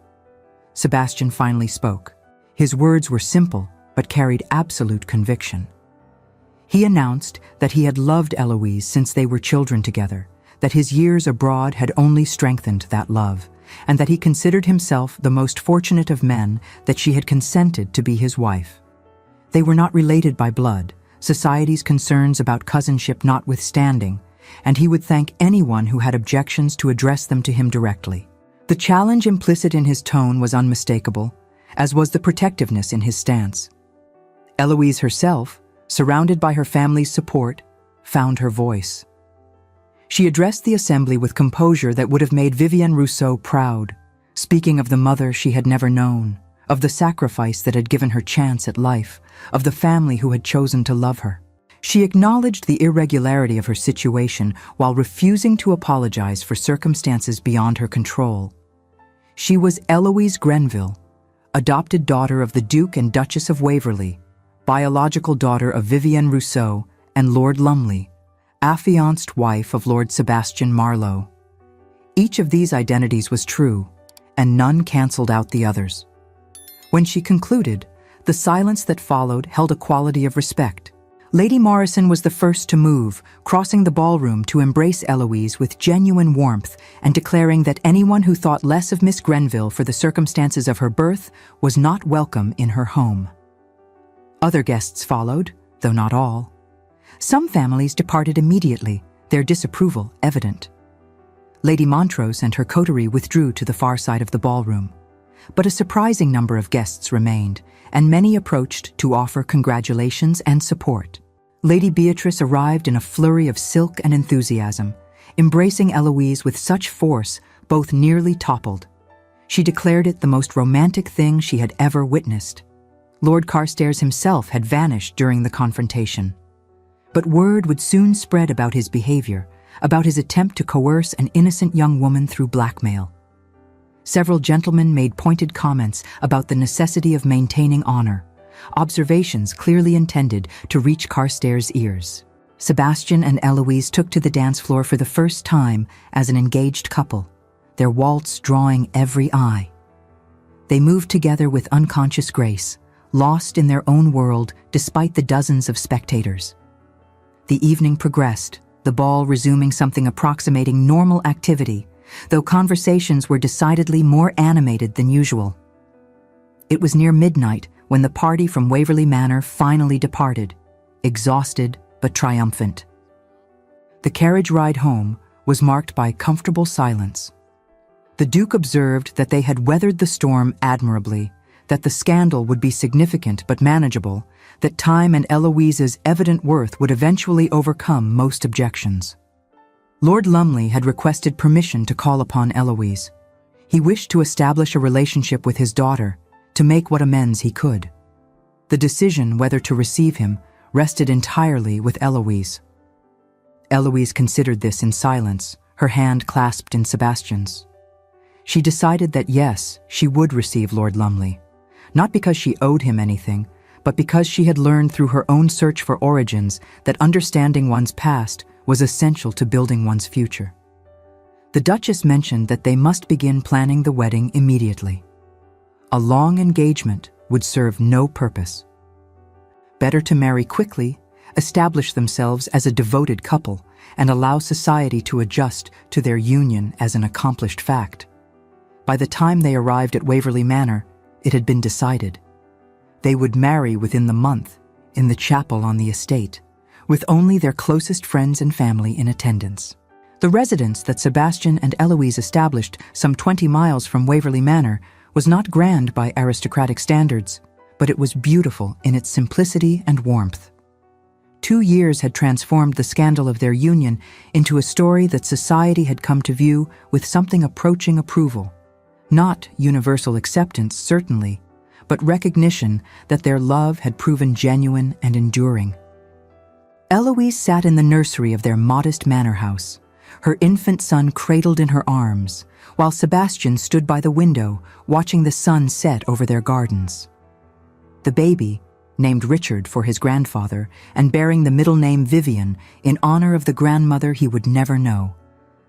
Sebastian finally spoke. His words were simple, but carried absolute conviction. He announced that he had loved Eloise since they were children together, that his years abroad had only strengthened that love, and that he considered himself the most fortunate of men that she had consented to be his wife. They were not related by blood, society's concerns about cousinship notwithstanding, and he would thank anyone who had objections to address them to him directly. The challenge implicit in his tone was unmistakable, as was the protectiveness in his stance. Eloise herself, surrounded by her family's support, found her voice. She addressed the assembly with composure that would have made Vivienne Rousseau proud, speaking of the mother she had never known, of the sacrifice that had given her chance at life, of the family who had chosen to love her. She acknowledged the irregularity of her situation while refusing to apologize for circumstances beyond her control. She was Eloise Grenville, adopted daughter of the Duke and Duchess of Waverley, biological daughter of Vivienne Rousseau and Lord Lumley, affianced wife of Lord Sebastian Marlowe. Each of these identities was true, and none cancelled out the others. When she concluded, the silence that followed held a quality of respect. Lady Morrison was the first to move, crossing the ballroom to embrace Eloise with genuine warmth and declaring that anyone who thought less of Miss Grenville for the circumstances of her birth was not welcome in her home. Other guests followed, though not all. Some families departed immediately, their disapproval evident. Lady Montrose and her coterie withdrew to the far side of the ballroom. But a surprising number of guests remained, and many approached to offer congratulations and support. Lady Beatrice arrived in a flurry of silk and enthusiasm, embracing Eloise with such force, both nearly toppled. She declared it the most romantic thing she had ever witnessed. Lord Carstairs himself had vanished during the confrontation. But word would soon spread about his behavior, about his attempt to coerce an innocent young woman through blackmail. Several gentlemen made pointed comments about the necessity of maintaining honor, observations clearly intended to reach Carstairs' ears. Sebastian and Eloise took to the dance floor for the first time as an engaged couple, their waltz drawing every eye. They moved together with unconscious grace, lost in their own world despite the dozens of spectators. The evening progressed, the ball resuming something approximating normal activity, though conversations were decidedly more animated than usual. It was near midnight when the party from Waverley Manor finally departed, exhausted but triumphant. The carriage ride home was marked by comfortable silence. The Duke observed that they had weathered the storm admirably, that the scandal would be significant but manageable, that time and Eloise's evident worth would eventually overcome most objections. Lord Lumley had requested permission to call upon Eloise. He wished to establish a relationship with his daughter, to make what amends he could. The decision whether to receive him rested entirely with Eloise. Eloise considered this in silence, her hand clasped in Sebastian's. She decided that yes, she would receive Lord Lumley, not because she owed him anything, but because she had learned through her own search for origins that understanding one's past was essential to building one's future. The Duchess mentioned that they must begin planning the wedding immediately. A long engagement would serve no purpose. Better to marry quickly, establish themselves as a devoted couple, and allow society to adjust to their union as an accomplished fact. By the time they arrived at Waverley Manor, it had been decided. They would marry within the month, in the chapel on the estate, with only their closest friends and family in attendance. The residence that Sebastian and Eloise established some 20 miles from Waverley Manor was not grand by aristocratic standards, but it was beautiful in its simplicity and warmth. 2 years had transformed the scandal of their union into a story that society had come to view with something approaching approval. Not universal acceptance, certainly, but recognition that their love had proven genuine and enduring. Eloise sat in the nursery of their modest manor house, her infant son cradled in her arms, while Sebastian stood by the window, watching the sun set over their gardens. The baby, named Richard for his grandfather and bearing the middle name Vivian in honor of the grandmother he would never know,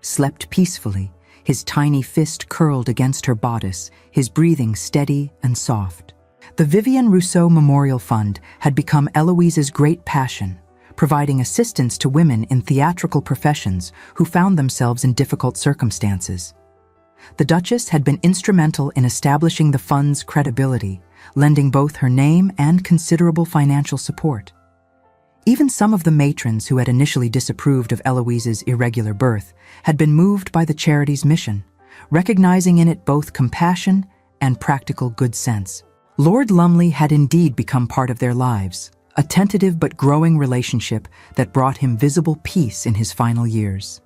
slept peacefully, his tiny fist curled against her bodice, his breathing steady and soft. The Vivian Rousseau Memorial Fund had become Eloise's great passion, providing assistance to women in theatrical professions who found themselves in difficult circumstances. The Duchess had been instrumental in establishing the fund's credibility, lending both her name and considerable financial support. Even some of the matrons who had initially disapproved of Eloise's irregular birth had been moved by the charity's mission, recognizing in it both compassion and practical good sense. Lord Lumley had indeed become part of their lives, a tentative but growing relationship that brought him visible peace in his final years.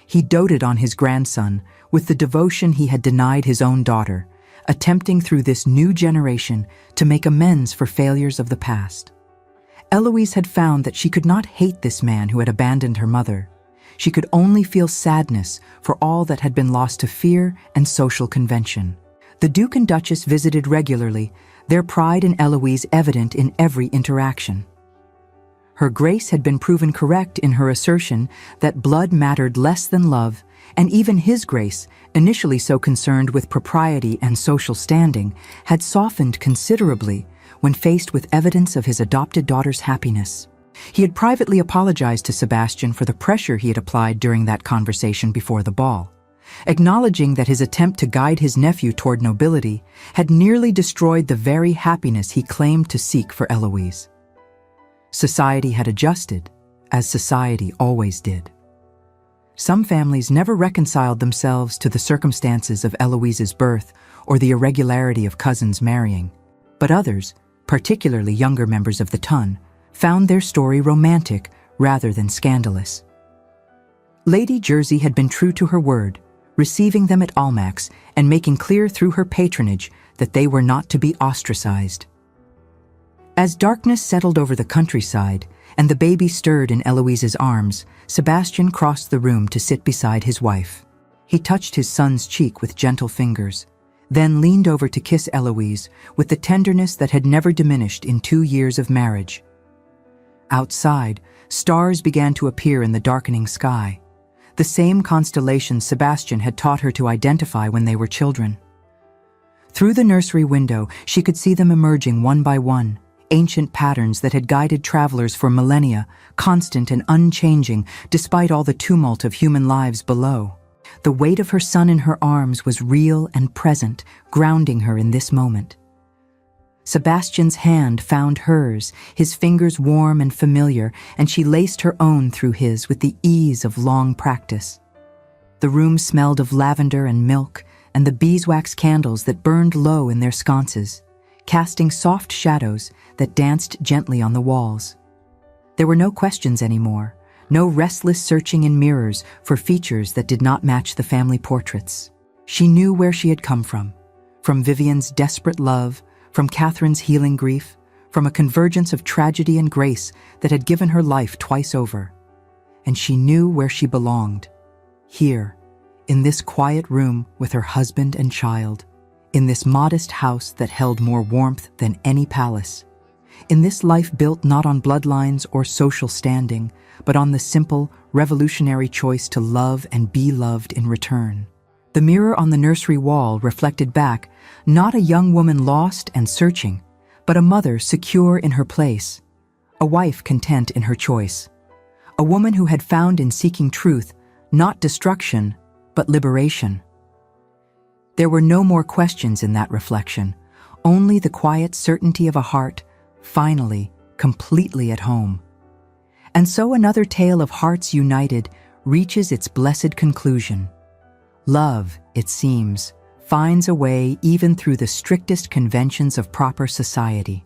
He doted on his grandson with the devotion he had denied his own daughter, attempting through this new generation to make amends for failures of the past. Eloise had found that she could not hate this man who had abandoned her mother. She could only feel sadness for all that had been lost to fear and social convention. The Duke and Duchess visited regularly, their pride in Eloise evident in every interaction. Her Grace had been proven correct in her assertion that blood mattered less than love, and even His Grace, initially so concerned with propriety and social standing, had softened considerably when faced with evidence of his adopted daughter's happiness. He had privately apologized to Sebastian for the pressure he had applied during that conversation before the ball, acknowledging that his attempt to guide his nephew toward nobility had nearly destroyed the very happiness he claimed to seek for Eloise. Society had adjusted, as society always did. Some families never reconciled themselves to the circumstances of Eloise's birth or the irregularity of cousins marrying, but others, particularly younger members of the ton, found their story romantic rather than scandalous. Lady Jersey had been true to her word, receiving them at Almack's and making clear through her patronage that they were not to be ostracized. As darkness settled over the countryside and the baby stirred in Eloise's arms, Sebastian crossed the room to sit beside his wife. He touched his son's cheek with gentle fingers, then leaned over to kiss Eloise with the tenderness that had never diminished in 2 years of marriage. Outside, stars began to appear in the darkening sky, the same constellations Sebastian had taught her to identify when they were children. Through the nursery window, she could see them emerging one by one, ancient patterns that had guided travelers for millennia, constant and unchanging despite all the tumult of human lives below. The weight of her son in her arms was real and present, grounding her in this moment. Sebastian's hand found hers, his fingers warm and familiar, and she laced her own through his with the ease of long practice. The room smelled of lavender and milk, and the beeswax candles that burned low in their sconces, casting soft shadows that danced gently on the walls. There were no questions anymore, no restless searching in mirrors for features that did not match the family portraits. She knew where she had come from Vivian's desperate love, from Catherine's healing grief, from a convergence of tragedy and grace that had given her life twice over. And she knew where she belonged, here, in this quiet room with her husband and child, in this modest house that held more warmth than any palace, in this life built not on bloodlines or social standing, but on the simple, revolutionary choice to love and be loved in return. The mirror on the nursery wall reflected back not a young woman lost and searching, but a mother secure in her place, a wife content in her choice, a woman who had found in seeking truth not destruction, but liberation. There were no more questions in that reflection, only the quiet certainty of a heart, finally, completely at home. And so another tale of hearts united reaches its blessed conclusion. Love, it seems, finds a way even through the strictest conventions of proper society.